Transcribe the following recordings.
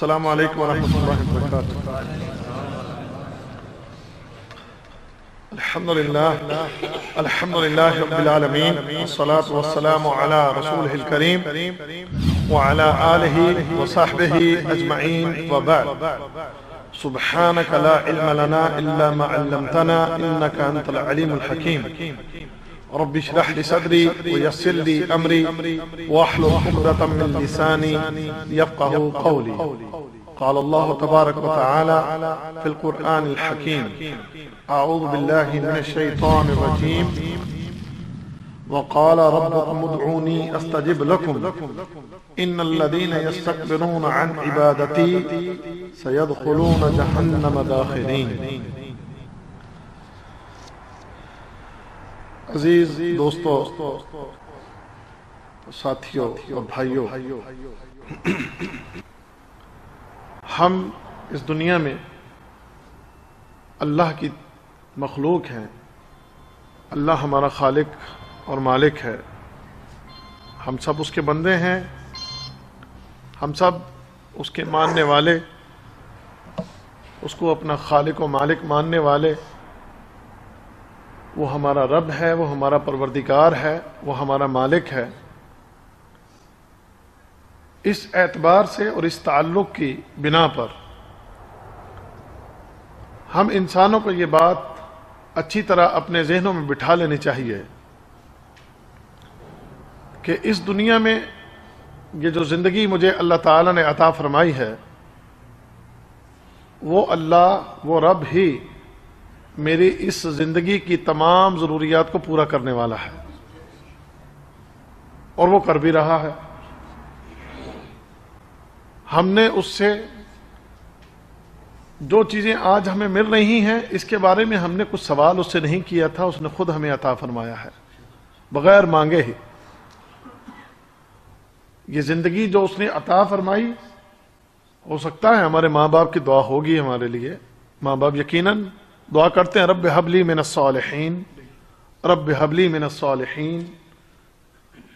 السلام علیکم ورحمۃ اللہ وبرکاتہ۔ الحمد للہ رب العالمین، والصلاة والسلام علی رسولہ الکریم وعلی آلہ وصحبہ اجمعین، وبعد۔ سبحانک لا علم لنا الا ما علمتنا انک انت العلیم الحکیم۔ رب اشرح لي صدري ويسر لي امري واحلل عقدة من لساني يفقهوا قولي۔ قال الله تبارك وتعالى في القرآن الحكيم: اعوذ بالله من الشيطان الرجيم، وقال ربكم ادعوني استجب لكم ان الذين يستكبرون عن عبادتي سيدخلون جهنم داخرين۔ عزیز دوستو، ساتھیوں اور بھائیوں، ہم اس دنیا میں اللہ کی مخلوق ہیں۔ اللہ ہمارا خالق اور مالک ہے۔ ہم سب اس کے بندے ہیں، ہم سب اس کے ماننے والے، اس کو اپنا خالق و مالک ماننے والے۔ وہ ہمارا رب ہے، وہ ہمارا پروردگار ہے، وہ ہمارا مالک ہے۔ اس اعتبار سے اور اس تعلق کی بنا پر ہم انسانوں کو یہ بات اچھی طرح اپنے ذہنوں میں بٹھا لینی چاہیے کہ اس دنیا میں یہ جو زندگی مجھے اللہ تعالیٰ نے عطا فرمائی ہے، وہ اللہ، وہ رب ہی میری اس زندگی کی تمام ضروریات کو پورا کرنے والا ہے، اور وہ کر بھی رہا ہے۔ ہم نے اس سے جو چیزیں آج ہمیں مل رہی ہیں، اس کے بارے میں ہم نے کچھ سوال اس سے نہیں کیا تھا، اس نے خود ہمیں عطا فرمایا ہے بغیر مانگے ہی۔ یہ زندگی جو اس نے عطا فرمائی، ہو سکتا ہے ہمارے ماں باپ کی دعا ہوگی ہمارے لیے، ماں باپ یقیناً دعا کرتے ہیں، رب ہب لی من الصالحین، رب ہب لی من الصالحین،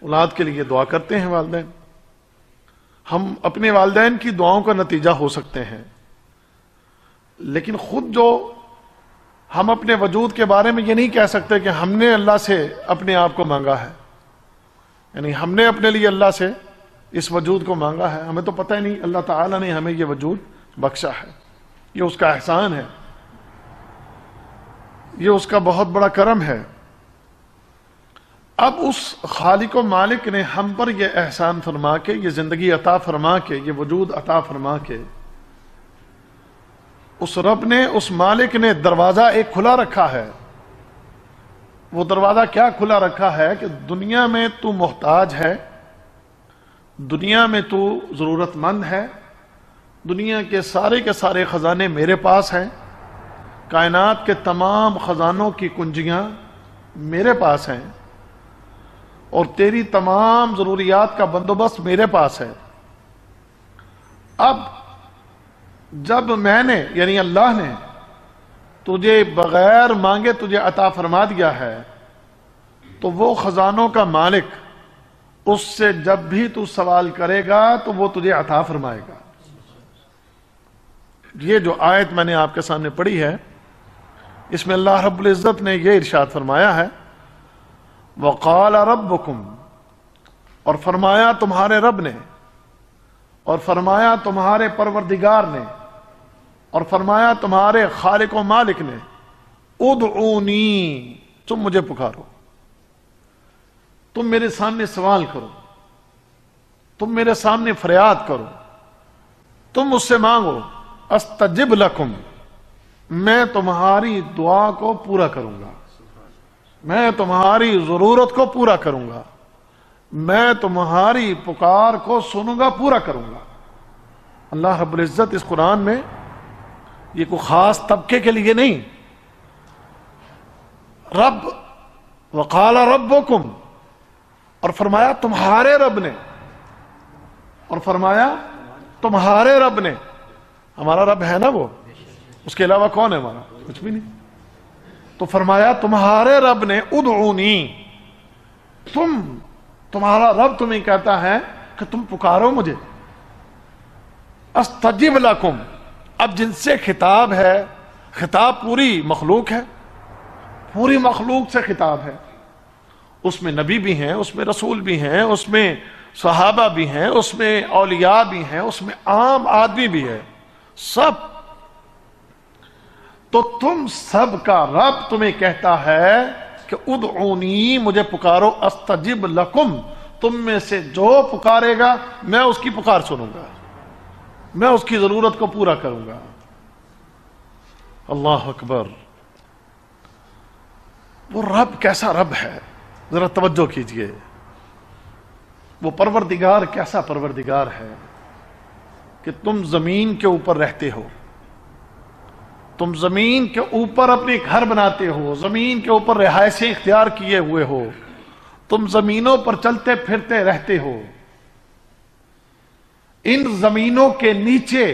اولاد کے لیے دعا کرتے ہیں والدین۔ ہم اپنے والدین کی دعاؤں کا نتیجہ ہو سکتے ہیں، لیکن خود جو ہم اپنے وجود کے بارے میں یہ نہیں کہہ سکتے کہ ہم نے اللہ سے اپنے آپ کو مانگا ہے، یعنی ہم نے اپنے لیے اللہ سے اس وجود کو مانگا ہے۔ ہمیں تو پتہ ہی نہیں، اللہ تعالیٰ نے ہمیں یہ وجود بخشا ہے، یہ اس کا احسان ہے، یہ اس کا بہت بڑا کرم ہے۔ اب اس خالق و مالک نے ہم پر یہ احسان فرما کے، یہ زندگی عطا فرما کے، یہ وجود عطا فرما کے، اس رب نے، اس مالک نے دروازہ ایک کھلا رکھا ہے۔ وہ دروازہ کیا کھلا رکھا ہے کہ دنیا میں تو محتاج ہے، دنیا میں تو ضرورت مند ہے، دنیا کے سارے خزانے میرے پاس ہیں، کائنات کے تمام خزانوں کی کنجیاں میرے پاس ہیں، اور تیری تمام ضروریات کا بندوبست میرے پاس ہے۔ اب جب میں نے، یعنی اللہ نے تجھے بغیر مانگے تجھے عطا فرما دیا ہے، تو وہ خزانوں کا مالک اس سے جب بھی تو سوال کرے گا تو وہ تجھے عطا فرمائے گا۔ یہ جو آیت میں نے آپ کے سامنے پڑھی ہے، اس میں اللہ رب العزت نے یہ ارشاد فرمایا ہے، وقال ربکم، اور فرمایا تمہارے رب نے، اور فرمایا تمہارے پروردگار نے، اور فرمایا تمہارے خالق و مالک نے، ادعونی، تم مجھے پکارو، تم میرے سامنے سوال کرو، تم میرے سامنے فریاد کرو، تم مجھ سے مانگو، استجب لکم، میں تمہاری دعا کو پورا کروں گا، میں تمہاری ضرورت کو پورا کروں گا، میں تمہاری پکار کو سنوں گا، پورا کروں گا۔ اللہ رب العزت اس قرآن میں یہ کوئی خاص طبقے کے لیے نہیں، رب، وقال ربکم، اور فرمایا تمہارے رب نے، اور فرمایا تمہارے رب نے۔ ہمارا رب ہے نا وہ، اس کے علاوہ کون ہے ہمارا؟ کچھ بھی نہیں۔ تو فرمایا تمہارے رب نے، ادعونی، تمہارا رب تمہیں کہتا ہے کہ تم پکارو مجھے، استجب لکم، اب جن سے خطاب ہے، خطاب پوری مخلوق ہے، پوری مخلوق سے خطاب ہے، اس میں نبی بھی ہیں، اس میں رسول بھی ہیں، اس میں صحابہ بھی ہیں، اس میں اولیاء بھی ہیں، اس میں عام آدمی بھی ہے، سب۔ تو تم سب کا رب تمہیں کہتا ہے کہ ادعونی، مجھے پکارو، استجب لکم، تم میں سے جو پکارے گا میں اس کی پکار سنوں گا، میں اس کی ضرورت کو پورا کروں گا۔ اللہ اکبر، وہ رب کیسا رب ہے، ذرا توجہ کیجئے، وہ پروردگار کیسا پروردگار ہے کہ تم زمین کے اوپر رہتے ہو، تم زمین کے اوپر اپنے گھر بناتے ہو، زمین کے اوپر رہائشیں اختیار کیے ہوئے ہو، تم زمینوں پر چلتے پھرتے رہتے ہو، ان زمینوں کے نیچے،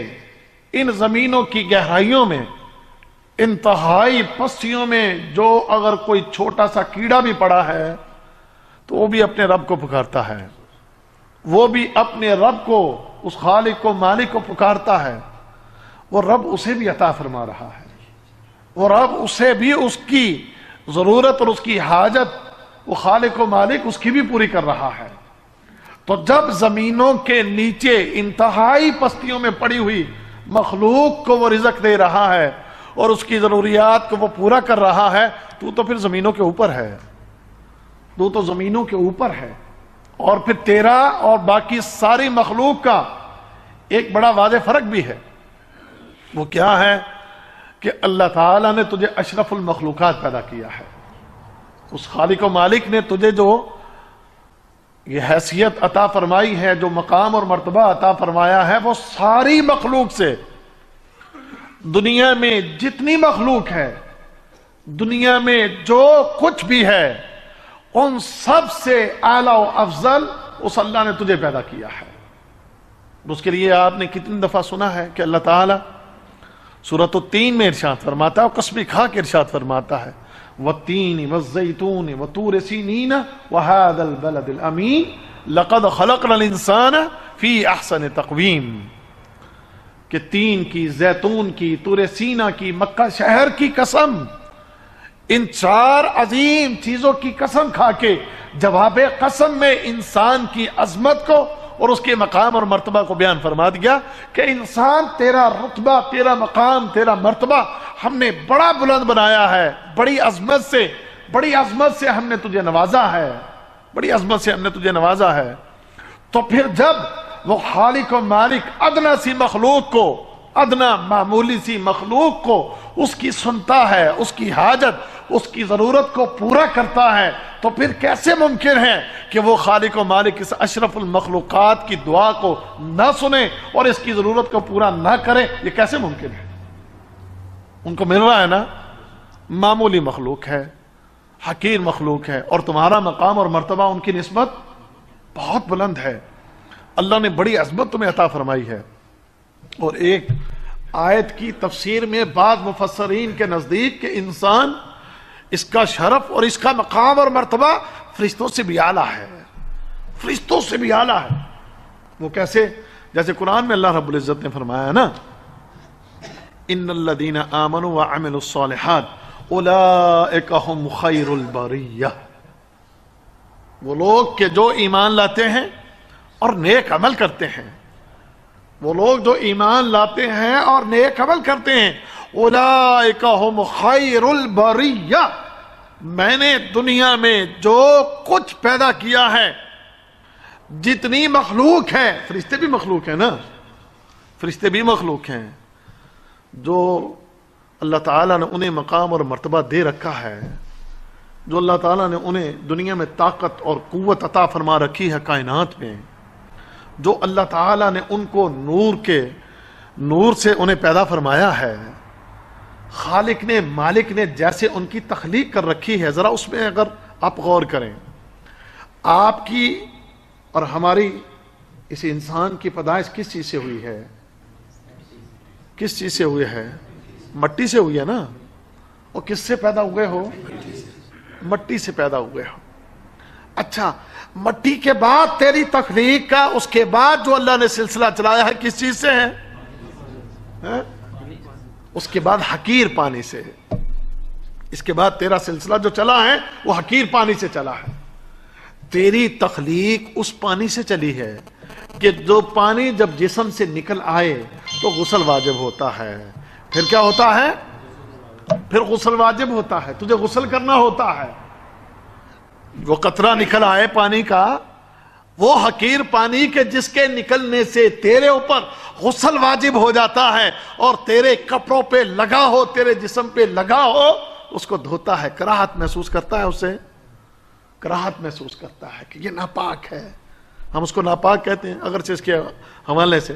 ان زمینوں کی گہرائیوں میں، انتہائی پستیوں میں جو اگر کوئی چھوٹا سا کیڑا بھی پڑا ہے تو وہ بھی اپنے رب کو پکارتا ہے، وہ بھی اپنے رب کو، اس خالق کو، مالک کو پکارتا ہے، وہ رب اسے بھی عطا فرما رہا ہے، وہ رب اسے بھی اس کی ضرورت اور اس کی حاجت، وہ خالق و مالک اس کی بھی پوری کر رہا ہے۔ تو جب زمینوں کے نیچے انتہائی پستیوں میں پڑی ہوئی مخلوق کو وہ رزق دے رہا ہے اور اس کی ضروریات کو وہ پورا کر رہا ہے، تو پھر زمینوں کے اوپر ہے، تو زمینوں کے اوپر ہے۔ اور پھر تیرا اور باقی ساری مخلوق کا ایک بڑا واضح فرق بھی ہے، وہ کیا ہے کہ اللہ تعالیٰ نے تجھے اشرف المخلوقات پیدا کیا ہے، اس خالق و مالک نے تجھے جو یہ حیثیت عطا فرمائی ہے، جو مقام اور مرتبہ عطا فرمایا ہے، وہ ساری مخلوق سے، دنیا میں جتنی مخلوق ہے، دنیا میں جو کچھ بھی ہے، ان سب سے اعلیٰ و افضل اس اللہ نے تجھے پیدا کیا ہے۔ اس کے لیے آپ نے کتنی دفعہ سنا ہے کہ اللہ تعالیٰ سورۃ التین میں ارشاد فرماتا ہے، اور قسم کھا کے ارشاد فرماتا ہے، والتین والزیتون وطور سینین وہذا البلد الامین لقد خلقنا الانسان فی احسن تقویم، کہ تین کی، زیتون کی، طور سینا کی، مکہ شہر کی قسم، ان چار عظیم چیزوں کی قسم کھا کے جواب قسم میں انسان کی عظمت کو اور اس کے مقام اور مرتبہ کو بیان فرما دیا کہ انسان، تیرا رتبہ، تیرا مقام، تیرا مرتبہ ہم نے بڑا بلند بنایا ہے، بڑی عظمت سے ہم نے تجھے نوازا ہے، بڑی عظمت سے ہم نے تجھے نوازا ہے۔ تو پھر جب وہ خالق و مالک ادنا سی مخلوق کو، ادنا معمولی سی مخلوق کو اس کی سنتا ہے، اس کی حاجت، اس کی ضرورت کو پورا کرتا ہے، تو پھر کیسے ممکن ہے کہ وہ خالق و مالک اس اشرف المخلوقات کی دعا کو نہ سنے اور اس کی ضرورت کو پورا نہ کرے؟ یہ کیسے ممکن ہے؟ ان کو مل رہا ہے نا، معمولی مخلوق ہے، حقیر مخلوق ہے، اور تمہارا مقام اور مرتبہ ان کی نسبت بہت بلند ہے، اللہ نے بڑی عظمت تمہیں عطا فرمائی ہے۔ اور ایک آیت کی تفسیر میں بعض مفسرین کے نزدیک کہ انسان، اس کا شرف اور اس کا مقام اور مرتبہ فرشتوں سے بھی اعلیٰ ہے، فرشتوں سے بھی اعلیٰ ہے۔ وہ کیسے؟ جیسے قرآن میں اللہ رب العزت نے فرمایا ہے نا، ان الذین آمنوا وعملوا الصالحات اولئک هم خیر البریہ، وہ لوگ کہ جو ایمان لاتے ہیں اور نیک عمل کرتے ہیں، وہ لوگ جو ایمان لاتے ہیں اور نیک عمل کرتے ہیں، اولئک هم خیر البریہ، میں نے دنیا میں جو کچھ پیدا کیا ہے، جتنی مخلوق ہے، فرشتے بھی مخلوق ہیں نا، فرشتے بھی مخلوق ہیں، جو اللہ تعالیٰ نے انہیں مقام اور مرتبہ دے رکھا ہے، جو اللہ تعالیٰ نے انہیں دنیا میں طاقت اور قوت عطا فرما رکھی ہے کائنات میں، جو اللہ تعالیٰ نے ان کو نور سے انہیں پیدا فرمایا ہے، خالق نے، مالک نے جیسے ان کی تخلیق کر رکھی ہے، ذرا اس میں اگر آپ غور کریں، آپ کی اور ہماری، اس انسان کی پیدائش کس چیز سے ہوئی ہے؟ کس چیز سے ہوئی ہے؟ مٹی سے ہوئی ہے نا۔ اور کس سے پیدا ہوئے ہو؟ مٹی سے پیدا ہوئے ہو۔ اچھا، مٹی کے بعد تیری تخلیق کا، اس کے بعد جو اللہ نے سلسلہ چلایا ہے، کس چیز سے ہے؟ اس کے بعد حقیر پانی سے. اس کے بعد تیرا سلسلہ جو چلا ہے وہ حقیر پانی سے چلا ہے. تیری تخلیق اس پانی سے چلی ہے کہ جو پانی جب جسم سے نکل آئے تو غسل واجب ہوتا ہے. پھر کیا ہوتا ہے؟ پھر غسل واجب ہوتا ہے, تجھے غسل کرنا ہوتا ہے. وہ قطرہ نکل آئے پانی کا, وہ حقیر پانی کے جس کے نکلنے سے تیرے اوپر غسل واجب ہو جاتا ہے اور تیرے کپڑوں پہ لگا ہو, تیرے جسم پہ لگا ہو, اس کو دھوتا ہے, کراہت محسوس کرتا ہے, اسے کراہت محسوس کرتا ہے کہ یہ ناپاک ہے. ہم اس کو ناپاک کہتے ہیں, اگرچہ اس کے حوالے سے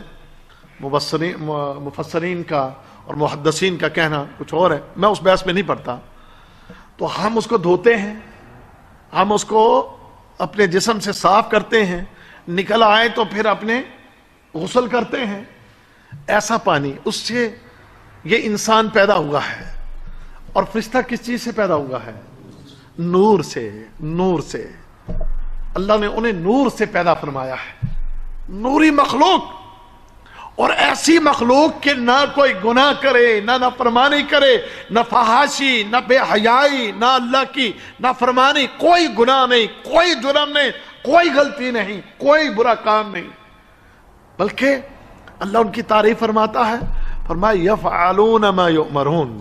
مفسرین کا اور محدثین کا کہنا کچھ اور ہے, میں اس بحث میں نہیں پڑتا. تو ہم اس کو دھوتے ہیں, ہم اس کو اپنے جسم سے صاف کرتے ہیں, نکل آئے تو پھر اپنے غسل کرتے ہیں. ایسا پانی, اس سے یہ انسان پیدا ہوا ہے. اور فرشتہ کس چیز سے پیدا ہوا ہے؟ نور سے. نور سے اللہ نے انہیں نور سے پیدا فرمایا ہے. نوری مخلوق, اور ایسی مخلوق کہ نہ کوئی گناہ کرے, نہ نافرمانی کرے, نہ فحاشی, نہ بے حیائی, نہ اللہ کی نافرمانی, کوئی گناہ نہیں, کوئی جرم نہیں, کوئی غلطی نہیں, کوئی برا کام نہیں. بلکہ اللہ ان کی تعریف فرماتا ہے, فرمایا یفعلون ما یؤمرون,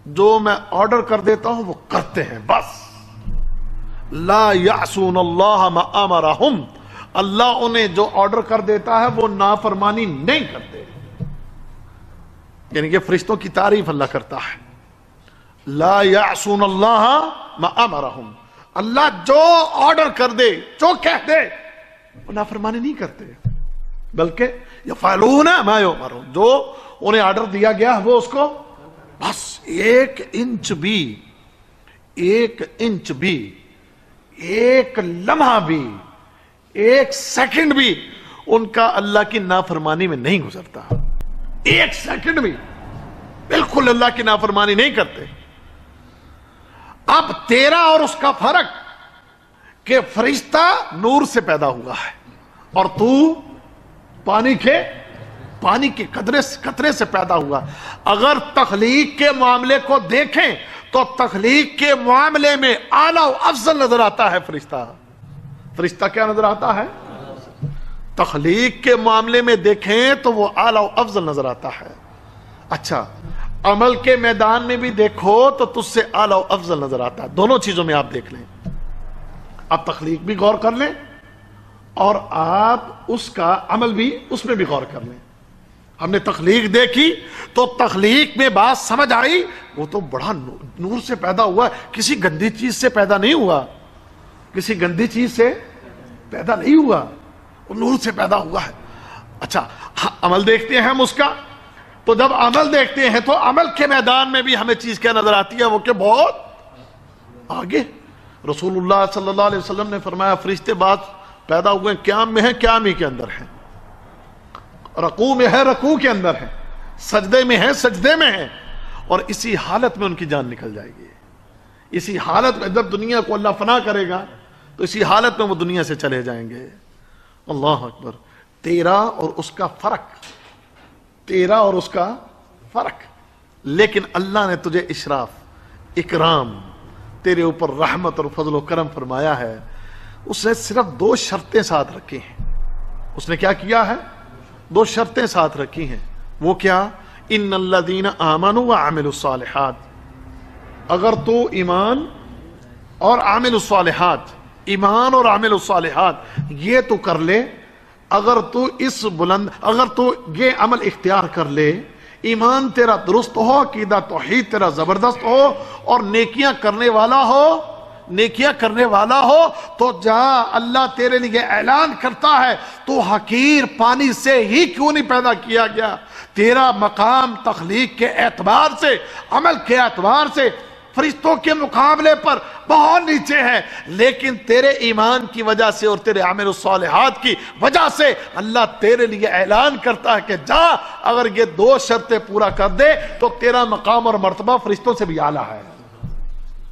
جو میں آرڈر کر دیتا ہوں وہ کرتے ہیں بس. لا یعصون اللہ ما امرہم, اللہ انہیں جو آرڈر کر دیتا ہے وہ نافرمانی نہیں کرتے. یعنی کہ فرشتوں کی تعریف اللہ کرتا ہے. لا یعصون اللہ ما امرہم, اللہ جو آرڈر کر دے, جو کہہ دے, وہ نافرمانی نہیں کرتے, بلکہ یفعلون ما یؤمرون, جو انہیں آرڈر دیا گیا وہ اس کو بس ایک انچ بھی, ایک لمحہ بھی, ایک سیکنڈ بھی ان کا اللہ کی نافرمانی میں نہیں گزرتا. ایک سیکنڈ بھی بالکل اللہ کی نافرمانی نہیں کرتے. اب تیرا اور اس کا فرق کہ فرشتہ نور سے پیدا ہوا ہے اور تو پانی کے قطرے سے پیدا ہوا. اگر تخلیق کے معاملے کو دیکھیں تو تخلیق کے معاملے میں اعلیٰ و افضل نظر آتا ہے فرشتہ. فرشتہ کیا نظر آتا ہے؟ تخلیق کے معاملے میں دیکھیں تو وہ اعلیٰ و افضل نظر آتا ہے. اچھا, عمل کے میدان میں بھی دیکھو تو تجھ سے اعلیٰ و افضل نظر آتا ہے. دونوں چیزوں میں آپ دیکھ لیں. آپ تخلیق بھی غور کر لیں اور آپ اس کا عمل بھی, اس میں بھی غور کر لیں. ہم نے تخلیق دیکھی تو تخلیق میں بات سمجھ آئی, وہ تو بڑا نور سے پیدا ہوا, کسی گندی چیز سے پیدا نہیں ہوا, کسی گندی چیز سے پیدا نہیں ہوا, وہ نور سے پیدا ہوا ہے. اچھا, عمل دیکھتے ہیں ہم اس کا, تو جب عمل دیکھتے ہیں تو عمل کے میدان میں بھی ہمیں چیز کیا نظر آتی ہے؟ وہ کہ بہت آگے. رسول اللہ صلی اللہ علیہ وسلم نے فرمایا فرشتے بعض پیدا ہوئے قیام میں ہیں, قیام ہی کے اندر ہیں, رکوع میں ہے, رکوع کے اندر ہیں, سجدے میں ہے, سجدے میں ہیں, اور اسی حالت میں ان کی جان نکل جائے گی. اسی حالت میں جب دنیا کو اللہ فنا کرے گا تو اسی حالت میں وہ دنیا سے چلے جائیں گے. اللہ اکبر. تیرا اور اس کا فرق, تیرا اور اس کا فرق. لیکن اللہ نے تجھے اشراف, اکرام, تیرے اوپر رحمت اور فضل و کرم فرمایا ہے. اس نے صرف 2 شرطیں ساتھ رکھی ہیں. اس نے کیا کیا ہے؟ 2 شرطیں ساتھ رکھی ہیں. وہ کیا؟ ان الذین آمنوا وعملوا الصالحات. اگر تو ایمان اور عامل الصالحات, ایمان اور عامل الصالحات یہ تو کر لے, اگر تو اگر تو یہ عمل اختیار کر لے, ایمان تیرا درست ہو, عقیدہ توحید تیرا زبردست ہو, اور نیکیاں کرنے والا ہو, تو جا, اللہ تیرے لیے اعلان کرتا ہے تو حقیر پانی سے ہی کیوں نہیں پیدا کیا گیا. تیرا مقام تخلیق کے اعتبار سے, عمل کے اعتبار سے فرشتوں کے مقابلے پر بہت نیچے ہے, لیکن تیرے ایمان کی وجہ سے اور تیرے عامل الصالحات کی وجہ سے اللہ تیرے لیے اعلان کرتا ہے کہ جا, اگر یہ 2 شرطیں پورا کر دے تو تیرا مقام اور مرتبہ فرشتوں سے بھی اعلیٰ ہے.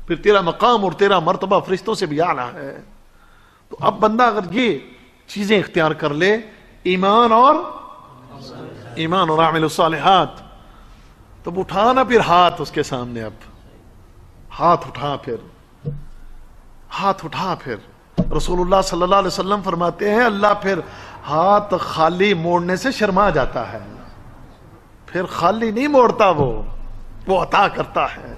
پھر تیرا مقام اور تیرا مرتبہ فرشتوں سے بھی اعلیٰ ہے. تو اب بندہ اگر یہ چیزیں اختیار کر لے, ایمان اور عامل الصالحات, تو اٹھانا پھر ہاتھ اس کے سامنے، اب ہاتھ اٹھا پھر رسول اللہ صلی اللہ علیہ وسلم فرماتے ہیں اللہ پھر ہاتھ خالی موڑنے سے شرما جاتا ہے، پھر خالی نہیں موڑتا، وہ عطا کرتا ہے۔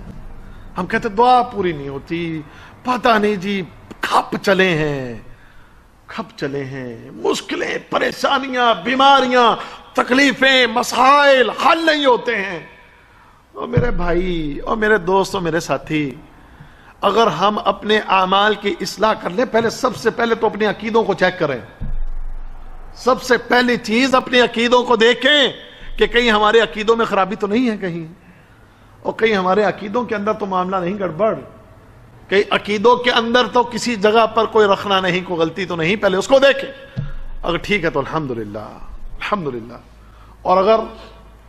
ہم کہتے دعا پوری نہیں ہوتی، پتہ نہیں جی کھپ چلے ہیں، مشکلیں، پریشانیاں، بیماریاں، تکلیفیں، مسائل حل نہیں ہوتے ہیں۔ اور میرے بھائی اور میرے دوست اور میرے ساتھی، اگر ہم اپنے اعمال کی اصلاح کر لیں، سب سے پہلے تو اپنے عقیدوں کو چیک کریں۔ سب سے پہلی چیز اپنے عقیدوں کو دیکھیں کہ کہیں ہمارے عقیدوں میں خرابی تو نہیں ہے، کہیں اور کہیں ہمارے عقیدوں کے اندر تو معاملہ نہیں گڑبڑ، کہیں عقیدوں کے اندر تو کسی جگہ پر کوئی رکھنا نہیں، کوئی غلطی تو نہیں، پہلے اس کو دیکھیں۔ اگر ٹھیک ہے تو الحمدللہ۔ اور اگر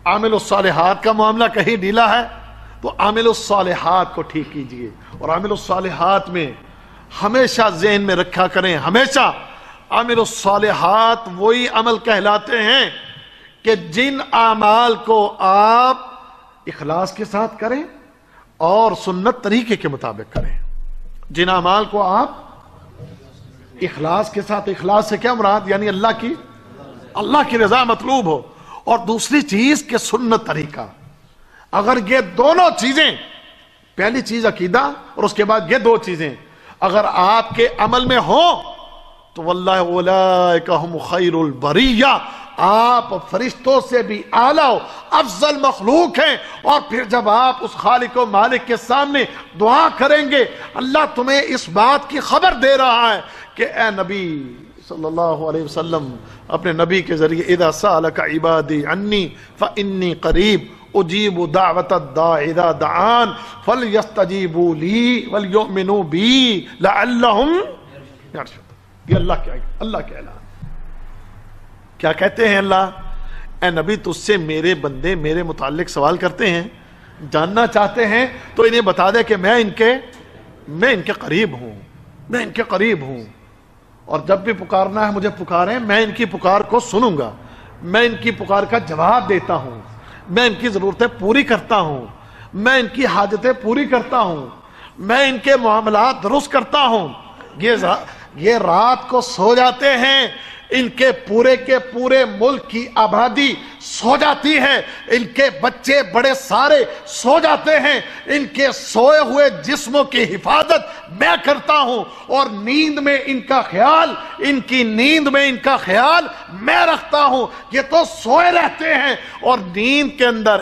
عامل الصالحات کا معاملہ کہیں ڈھیلا ہے تو عامل الصالحات کو ٹھیک کیجئے، اور عامل الصالحات میں ہمیشہ ذہن میں رکھا کریں، ہمیشہ عامل الصالحات وہی عمل کہلاتے ہیں کہ جن اعمال کو آپ اخلاص کے ساتھ کریں اور سنت طریقے کے مطابق کریں۔ جن اعمال کو آپ اخلاص کے ساتھ، اخلاص سے کیا مراد؟ یعنی اللہ کی رضا مطلوب ہو، اور دوسری چیز کہ سنت طریقہ۔ اگر یہ دونوں چیزیں، پہلی چیز عقیدہ اور اس کے بعد یہ دو چیزیں اگر آپ کے عمل میں ہوں تو واللہ اولئک ہم خیر البریہ، آپ فرشتوں سے بھی اعلیٰ افضل مخلوق ہیں۔ اور پھر جب آپ اس خالق و مالک کے سامنے دعا کریں گے، اللہ تمہیں اس بات کی خبر دے رہا ہے کہ اے نبی صلی اللہ علیہ وسلم، اپنے نبی کے ذریعے اذا سألک عبادی عنی فانی قریب اجیب دعوت الداع اذا دعان فلیستجیبوا لی ولیؤمنوا بی لعلہم یرشدون۔ یہ اللہ کے اعلان۔ کیا کہتے ہیں اللہ؟ اے نبی تجھ سے میرے بندے میرے متعلق سوال کرتے ہیں، جاننا چاہتے ہیں تو انہیں بتا دے کہ میں ان کے قریب ہوں، اور جب بھی پکارنا ہے مجھے پکاریں، میں ان کی پکار کو سنوں گا، میں ان کی پکار کا جواب دیتا ہوں، میں ان کی ضرورتیں پوری کرتا ہوں، میں ان کی حاجتیں پوری کرتا ہوں، میں ان کے معاملات درست کرتا ہوں۔ یہ رات کو سو جاتے ہیں، ان کے پورے ملک کی آبادی سو جاتی ہے، ان کے بچے بڑے سارے سو جاتے ہیں، ان کے سوئے ہوئے جسموں کی حفاظت میں کرتا ہوں، اور نیند میں ان کی نیند میں ان کا خیال میں رکھتا ہوں۔ یہ تو سوئے رہتے ہیں، اور نیند کے اندر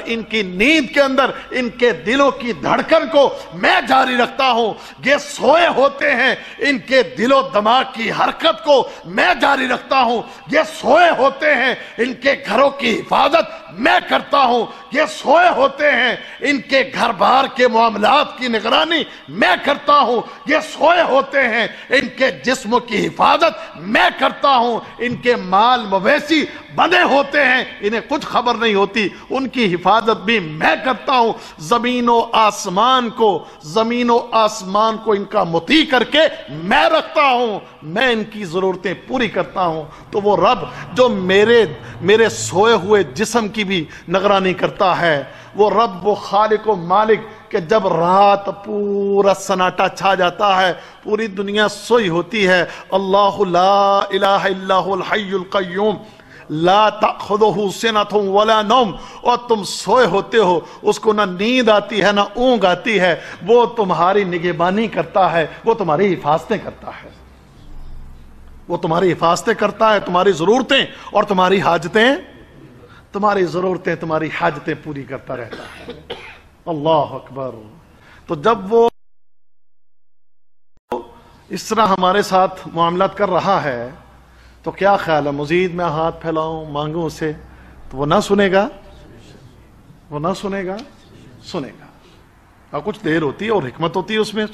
ان کے دلوں کی دھڑکن کو میں جاری رکھتا ہوں۔ یہ سوئے ہوتے ہیں، ان کے دل و دماغ کی حرکت کو میں جاری رکھتا ہوں۔ یہ سوئے ہوتے ہیں، ان کے گھروں کی حفاظت میں کرتا ہوں۔ یہ سوئے ہوتے ہیں، ان کے گھر بار کے معاملات کی نگرانی میں کرتا ہوں۔ یہ سوئے ہوتے ہیں، ان کے جسم کی حفاظت میں کرتا ہوں۔ ان کے مال مویشی بندے ہوتے ہیں، انہیں کچھ خبر نہیں ہوتی، ان کی حفاظت بھی میں کرتا ہوں۔ زمین و آسمان کو ان کا مطیع کر کے میں رکھتا ہوں، میں ان کی ضرورتیں پوری کرتا ہوں۔ تو وہ رب جو میرے سوئے ہوئے جسم کی بھی نگرانی کرتا ہے، وہ رب، وہ خالق و مالک کہ جب رات پورا سناٹا چھا جاتا ہے، پوری دنیا سوئی ہوتی ہے، اللہ لا الہ الا هو الحی القیوم لا تأخذہ سنۃ ولا نوم، اور تم سوئے ہوتے ہو، اس کو نہ نیند آتی ہے نہ اونگ آتی ہے، وہ تمہاری نگہبانی کرتا ہے، وہ تمہاری حفاظتیں کرتا ہے، تمہاری ضرورتیں اور تمہاری حاجتیں پوری کرتا رہتا ہے۔ اللہ اکبر۔ تو جب وہ اس طرح ہمارے ساتھ معاملات کر رہا ہے تو کیا خیال ہے مزید میں ہاتھ پھیلاؤں، مانگوں اسے تو وہ نہ سنے گا؟ سنے گا۔ اور کچھ دیر ہوتی ہے اور حکمت ہوتی ہے اس میں،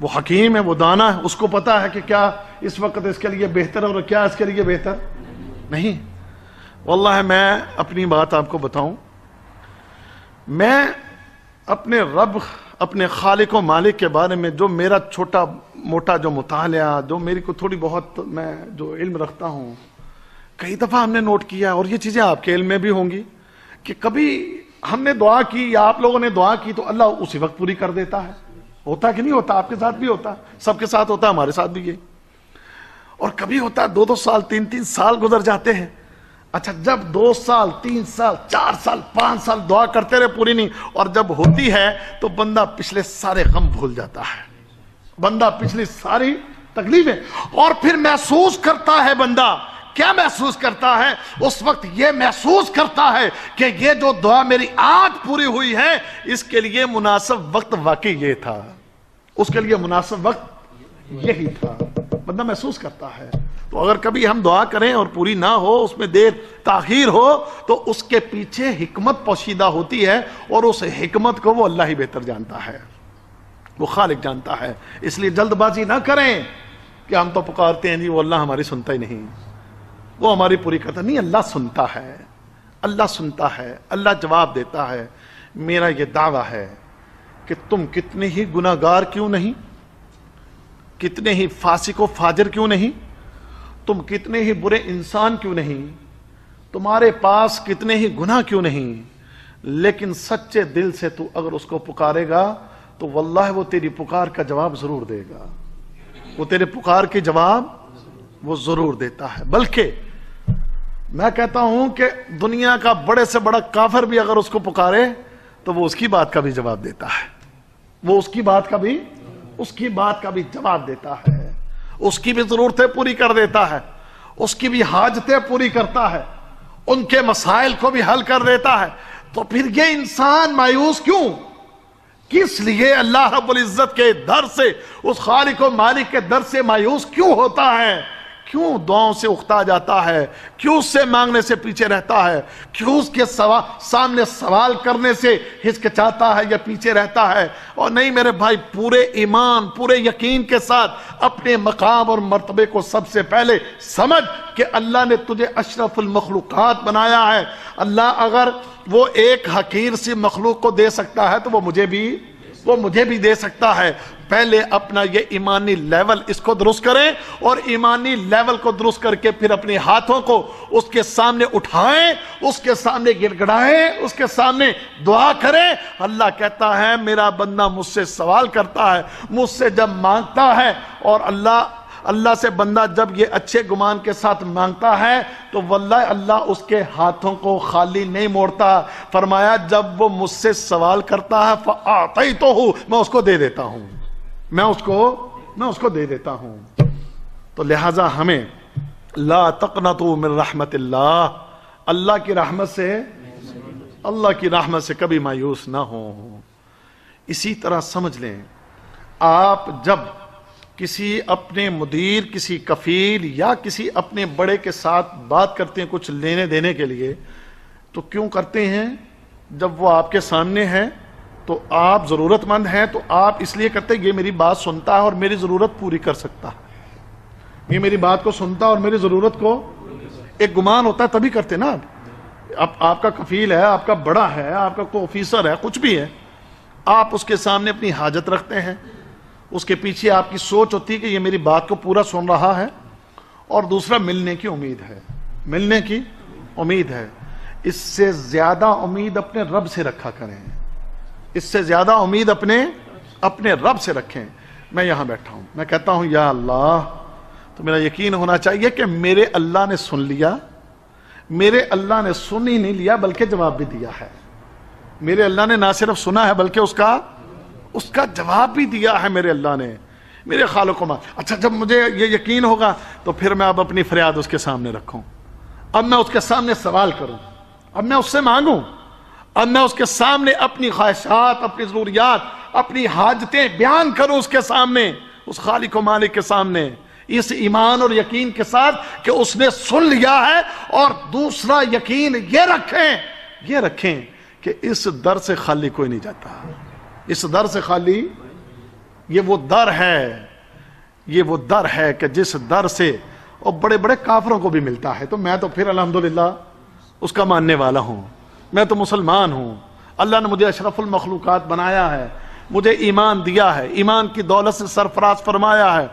وہ حکیم ہے، وہ دانا ہے، اس کو پتا ہے کہ کیا اس وقت اس کے لیے بہتر ہے اور کیا اس کے لیے بہتر نہیں۔ واللہ میں اپنی بات آپ کو بتاؤں، میں اپنے رب، اپنے خالق و مالک کے بارے میں جو میرا چھوٹا موٹا جو مطالعہ، جو میری کو تھوڑی بہت میں جو علم رکھتا ہوں، کئی دفعہ ہم نے نوٹ کیا، اور یہ چیزیں آپ کے علم میں بھی ہوں گی، کہ کبھی ہم نے دعا کی یا آپ لوگوں نے دعا کی تو اللہ اسی وقت پوری کر دیتا ہے. ہوتا کہ نہیں ہوتا؟ آپ کے ساتھ بھی ہوتا، سب کے ساتھ ہوتا، ہمارے ساتھ بھی یہ. اور کبھی ہوتا ہے 2-2 سال 3-3 سال گزر جاتے ہیں. اچھا جب 2 سال 3 سال 4 سال 5 سال دعا کرتے رہے پوری نہیں، اور جب ہوتی ہے تو بندہ پچھلے سارے غم بھول جاتا ہے، بندہ پچھلی ساری تکلیفیں، اور پھر محسوس کرتا ہے. بندہ کیا محسوس کرتا ہے؟ اس وقت یہ محسوس کرتا ہے کہ یہ جو دعا میری آج پوری ہوئی ہے اس کے لیے مناسب وقت واقعی یہ تھا، اس کے لیے مناسب وقت یہی تھا. بندہ محسوس کرتا ہے. تو اگر کبھی ہم دعا کریں اور پوری نہ ہو، اس میں دیر تاخیر ہو، تو اس کے پیچھے حکمت پوشیدہ ہوتی ہے، اور اس حکمت کو وہ اللہ ہی بہتر جانتا ہے، وہ خالق جانتا ہے. اس لیے جلد بازی نہ کریں کہ ہم تو پکارتے ہیں جی وہ اللہ ہماری سنتا ہی نہیں، وہ ہماری پوری کرتا نہیں. اللہ سنتا ہے، اللہ سنتا ہے، اللہ جواب دیتا ہے. میرا یہ دعویٰ ہے کہ تم کتنے ہی گناہگار کیوں نہیں، کتنے ہی فاسق و فاجر کیوں نہیں، تم کتنے ہی برے انسان کیوں نہیں، تمہارے پاس کتنے ہی گناہ کیوں نہیں، لیکن سچے دل سے تو اگر اس کو پکارے گا تو واللہ وہ تیری پکار کا جواب ضرور دے گا، وہ تیرے پکار کے جواب وہ ضرور دیتا ہے. بلکہ میں کہتا ہوں کہ دنیا کا بڑے سے بڑا کافر بھی اگر اس کو پکارے تو وہ اس کی بات کا بھی جواب دیتا ہے، وہ اس کی بات کا بھی جواب دیتا ہے، اس کی بھی ضرورتیں پوری کر دیتا ہے، اس کی بھی حاجتیں پوری کرتا ہے، ان کے مسائل کو بھی حل کر دیتا ہے. تو پھر یہ انسان مایوس کیوں؟ کس لیے اللہ رب العزت کے در سے، اس خالق و مالک کے در سے مایوس کیوں ہوتا ہے؟ کیوں دعاؤں سے اکتا جاتا ہے؟ کیوں اس سے مانگنے سے پیچھے رہتا ہے؟ کیوں اس کے سامنے سوال کرنے سے ہچکچاتا ہے یا پیچھے رہتا ہے؟ اور نہیں میرے بھائی، پورے ایمان پورے یقین کے ساتھ اپنے مقام اور مرتبے کو سب سے پہلے سمجھ کہ اللہ نے تجھے اشرف المخلوقات بنایا ہے. اللہ اگر وہ ایک حقیر سی مخلوق کو دے سکتا ہے تو وہ مجھے بھی دے سکتا ہے. پہلے اپنا یہ ایمانی لیول اس کو درست کریں، اور ایمانی لیول کو درست کر کے پھر اپنے ہاتھوں کو اس کے سامنے اٹھائیں، اس کے سامنے گڑگڑائیں، اس کے سامنے دعا کریں. اللہ کہتا ہے میرا بندہ مجھ سے سوال کرتا ہے، مجھ سے جب مانگتا ہے، اور اللہ سے بندہ جب یہ اچھے گمان کے ساتھ مانگتا ہے تو واللہ اللہ اس کے ہاتھوں کو خالی نہیں موڑتا. فرمایا جب وہ مجھ سے سوال کرتا ہے فَأَعْطَيْتُهُ، میں اس کو دے دیتا ہوں، میں اس کو دے دیتا ہوں. تو لہٰذا ہمیں لا تقنطوا من رحمت اللہ، اللہ کی رحمت سے کبھی مایوس نہ ہوں. اسی طرح سمجھ لیں، آپ جب کسی اپنے مدیر، کسی کفیل یا کسی اپنے بڑے کے ساتھ بات کرتے ہیں کچھ لینے دینے کے لیے، تو کیوں کرتے ہیں؟ جب وہ آپ کے سامنے ہے تو آپ ضرورت مند ہیں تو آپ اس لیے کرتے ہیں یہ میری بات سنتا ہے اور میری ضرورت پوری کر سکتا ہے، یہ میری بات کو سنتا ہے اور میری ضرورت کو، ایک گمان ہوتا ہے تبھی کرتے نا. آپ کا کفیل ہے، آپ کا بڑا ہے، آپ کا کوئی آفیسر ہے، کچھ بھی ہے، آپ اس کے سامنے اپنی حاجت رکھتے ہیں، اس کے پیچھے آپ کی سوچ ہوتی ہے کہ یہ میری بات کو پورا سن رہا ہے، اور دوسرا ملنے کی امید ہے. اس سے زیادہ امید اپنے رب سے رکھا کریں، اس سے زیادہ امید اپنے رب سے رکھیں. میں یہاں بیٹھا ہوں، میں کہتا ہوں یا اللہ، تو میرا یقین ہونا چاہیے کہ میرے اللہ نے سن لیا، میرے اللہ نے سن ہی نہیں لیا بلکہ جواب بھی دیا ہے. میرے اللہ نے نہ صرف سنا ہے بلکہ اس کا جواب بھی دیا ہے میرے اللہ نے، میرے خالق و مالک. اچھا جب مجھے یہ یقین ہوگا تو پھر میں اب اپنی فریاد اس کے سامنے رکھوں، اب میں اس کے سامنے سوال کروں، اب میں اس سے مانگوں، اب میں اس کے سامنے اپنی خواہشات، اپنی ضروریات، اپنی حاجتیں بیان کروں اس کے سامنے، اس خالق و مالک کے سامنے، اس ایمان اور یقین کے ساتھ کہ اس نے سن لیا ہے. اور دوسرا یقین یہ رکھیں کہ اس در سے خالی کوئی نہیں جاتا، اس در سے خالی، یہ وہ در ہے کہ جس در سے اور بڑے بڑے کافروں کو بھی ملتا ہے. تو میں تو پھر الحمدللہ اس کا ماننے والا ہوں، میں تو مسلمان ہوں. اللہ نے مجھے اشرف المخلوقات بنایا ہے، مجھے ایمان دیا ہے، ایمان کی دولت سے سرفراز فرمایا ہے،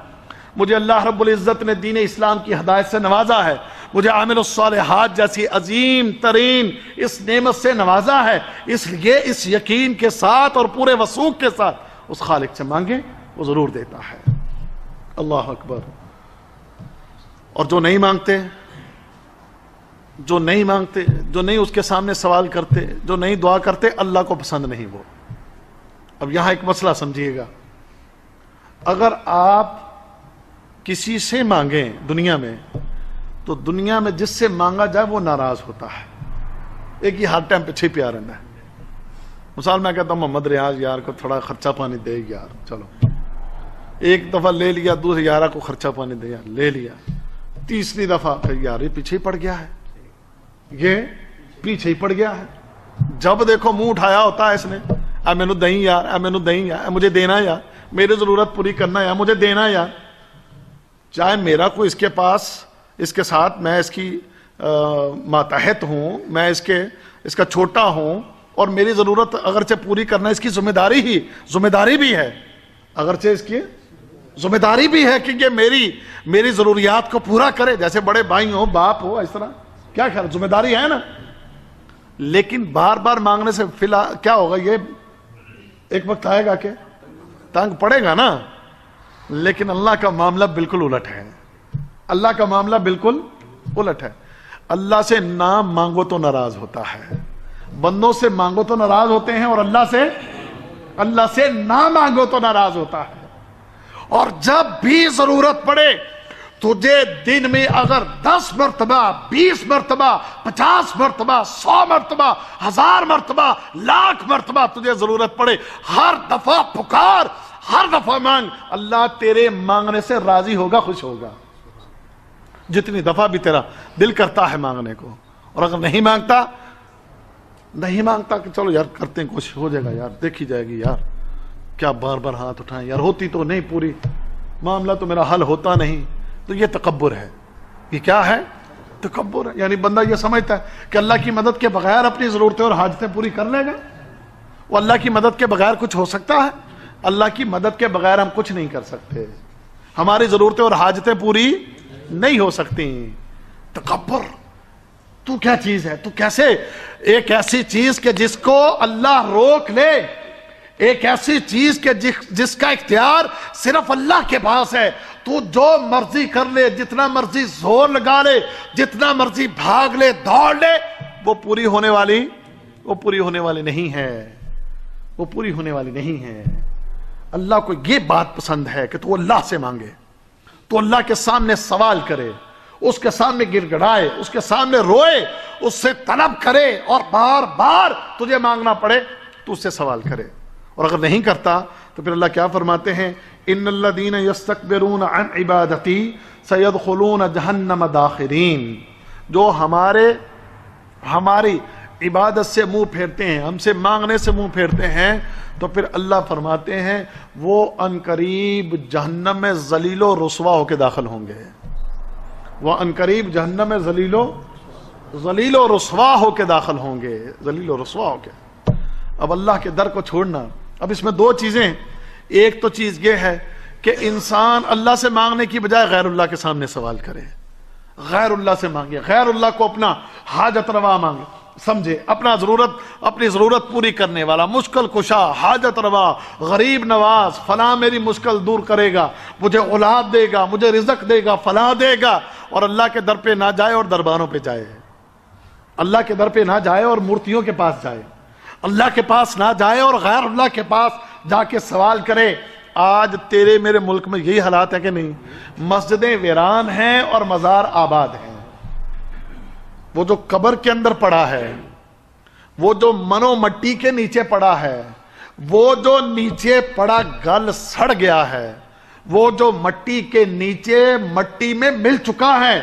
مجھے اللہ رب العزت نے دین اسلام کی ہدایت سے نوازا ہے، مجھے عامل الصالحات جیسی عظیم ترین اس نعمت سے نوازا ہے، اس لیے اس یقین کے ساتھ اور پورے وثوق کے ساتھ اس خالق سے مانگیں، وہ ضرور دیتا ہے۔ اللہ اکبر۔ اور جو نہیں مانگتے، جو نہیں اس کے سامنے سوال کرتے، جو نہیں دعا کرتے، اللہ کو پسند نہیں وہ۔ اب یہاں ایک مسئلہ سمجھیے گا، اگر آپ کسی سے مانگیں دنیا میں، تو دنیا میں جس سے مانگا جائے وہ ناراض ہوتا ہے، ایک ہی ہر ٹائم پیچھے پیا رہتا ہے۔ مثال میں کہتا ہوں محمد ریاض یار کو تھوڑا خرچہ پانی دے یار، چلو ایک دفعہ لے لیا، دوسری یارہ کو خرچہ پانی دے یار، لے لیا، تیسری دفعہ یار یہ پیچھے ہی پڑ گیا ہے، یہ پیچھے ہی پڑ گیا ہے۔ جب دیکھو منہ اٹھایا ہوتا ہے اس نے، اے مینو دیں یار، اے مینو دیں یار، مجھے دینا یار، میری ضرورت پوری کرنا یار، مجھے دینا یار۔ چاہے میرا کوئی اس کے پاس، اس کے ساتھ میں اس کی ماتحت ہوں، میں اس کا چھوٹا ہوں، اور میری ضرورت اگرچہ پوری کرنا اس کی ذمہ داری بھی ہے، اگرچہ اس کی ذمہ داری بھی ہے کہ یہ میری ضروریات کو پورا کرے، جیسے بڑے بھائی ہو، باپ ہو، اس طرح کیا خیال، ذمہ داری ہے نا۔ لیکن بار بار مانگنے سے فی الحال کیا ہوگا، یہ ایک وقت آئے گا کہ تنگ پڑے گا نا۔ لیکن اللہ کا معاملہ بالکل الٹ ہے، اللہ کا معاملہ بالکل الٹ ہے۔ اللہ سے نہ مانگو تو ناراض ہوتا ہے، بندوں سے مانگو تو ناراض ہوتے ہیں، اور اللہ سے نہ مانگو تو ناراض ہوتا ہے۔ اور جب بھی ضرورت پڑے تجھے دن میں اگر 10 مرتبہ، 20 مرتبہ، 50 مرتبہ، 100 مرتبہ، 1000 مرتبہ، لاکھ مرتبہ تجھے ضرورت پڑے، ہر دفعہ پکار، ہر دفعہ مانگ، اللہ تیرے مانگنے سے راضی ہوگا، خوش ہوگا، جتنی دفعہ بھی تیرا دل کرتا ہے مانگنے کو۔ اور اگر نہیں مانگتا کہ چلو یار کرتے ہیں، کوشش ہو جائے گا یار، دیکھی جائے گی یار، کیا بار بار ہاتھ اٹھائیں یار، ہوتی تو نہیں پوری، معاملہ تو میرا حل ہوتا نہیں، تو یہ تکبر ہے۔ یہ کیا ہے؟ تکبر ہے۔ یعنی بندہ یہ سمجھتا ہے کہ اللہ کی مدد کے بغیر اپنی ضرورتیں اور حاجتیں پوری کر لے گا۔ وہ اللہ کی مدد کے بغیر کچھ ہو سکتا ہے؟ اللہ کی مدد کے بغیر ہم کچھ نہیں کر سکتے، ہماری ضرورتیں اور حاجتیں پوری نہیں ہو سکتی۔ تکبر، تو کیا چیز ہے، تو کیسے ایک ایسی چیز کہ جس کو اللہ روک لے، ایک ایسی چیز کہ جس کا اختیار صرف اللہ کے پاس ہے، تو جو مرضی کر لے، جتنا مرضی زور لگا لے، جتنا مرضی بھاگ لے، دوڑ لے، وہ پوری ہونے والی نہیں ہے، وہ پوری ہونے والی نہیں ہے۔ اللہ کو یہ بات پسند ہے کہ تو اللہ سے مانگے، تو اللہ کے سامنے سوال کرے، اس کے سامنے گر گڑائے، اس کے سامنے روئے، اس سے طلب کرے، اور بار بار تجھے مانگنا پڑے تو اس سے سوال کرے۔ اور اگر نہیں کرتا تو پھر اللہ کیا فرماتے ہیں، ان الذین یستکبرون عن عبادتی سیدخلون جہنم داخرین، جو ہماری عبادت سے منہ پھیرتے ہیں، ہم سے مانگنے سے منہ پھیرتے ہیں، تو پھر اللہ فرماتے ہیں وہ عنقریب جہنم میں ذلیل و رسوا ہو کے داخل ہوں گے، وہ عنقریب جہنم میں ذلیل و رسوا ہو کے داخل ہوں گے، ذلیل و رسوا ہو کے۔ اب اللہ کے در کو چھوڑنا، اب اس میں دو چیزیں، ایک تو چیز یہ ہے کہ انسان اللہ سے مانگنے کی بجائے غیر اللہ کے سامنے سوال کرے، غیر اللہ سے مانگے، غیر اللہ کو اپنا حاجت روا مانگے، سمجھے، اپنی ضرورت پوری کرنے والا، مشکل کشا، حاجت روا، غریب نواز، فلاں میری مشکل دور کرے گا، مجھے اولاد دے گا، مجھے رزق دے گا، فلاں دے گا، اور اللہ کے در پہ نہ جائے اور درباروں پہ جائے، اللہ کے در پہ نہ جائے اور مورتیوں کے پاس جائے، اللہ کے پاس نہ جائے اور غیر اللہ کے پاس جا کے سوال کرے۔ آج تیرے میرے ملک میں یہی حالات ہے کہ نہیں؟ مسجدیں ویران ہیں اور مزار آباد ہیں۔ وہ جو قبر کے اندر پڑا ہے، وہ جو منو مٹی کے نیچے پڑا ہے، وہ جو نیچے پڑا گل سڑ گیا ہے، وہ جو مٹی کے نیچے مٹی میں مل چکا ہے،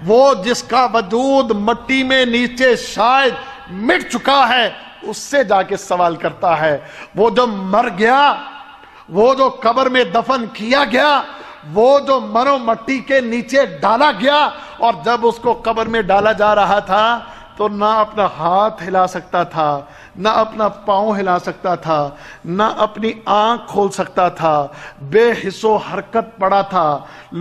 وہ جس کا وجود مٹی میں نیچے شاید مٹ چکا ہے، اس سے جا کے سوال کرتا ہے۔ وہ جو مر گیا، وہ جو قبر میں دفن کیا گیا، وہ جو مرو مٹی کے نیچے ڈالا گیا، اور جب اس کو قبر میں ڈالا جا رہا تھا تو نہ اپنا ہاتھ ہلا سکتا تھا، نہ اپنا پاؤں ہلا سکتا تھا، نہ اپنی آنکھ کھول سکتا تھا، بے حس و حرکت پڑا تھا۔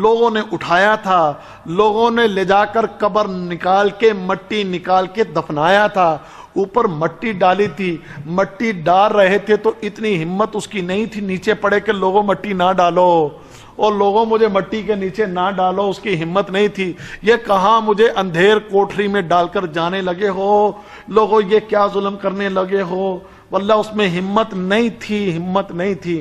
لوگوں نے اٹھایا تھا، لوگوں نے لے جا کر قبر نکال کے مٹی نکال کے دفنایا تھا، اوپر مٹی ڈالی تھی، مٹی ڈال رہے تھے تو اتنی ہمت اس کی نہیں تھی نیچے پڑے کہ لوگوں مٹی نہ ڈالو اور لوگوں مجھے مٹی کے نیچے نہ ڈالو، اس کی ہمت نہیں تھی۔ یہ کہاں مجھے اندھیر کوٹری میں ڈال کر جانے لگے ہو، لوگوں یہ کیا ظلم کرنے لگے ہو، واللہ اس میں ہمت نہیں تھی، ہمت نہیں تھی۔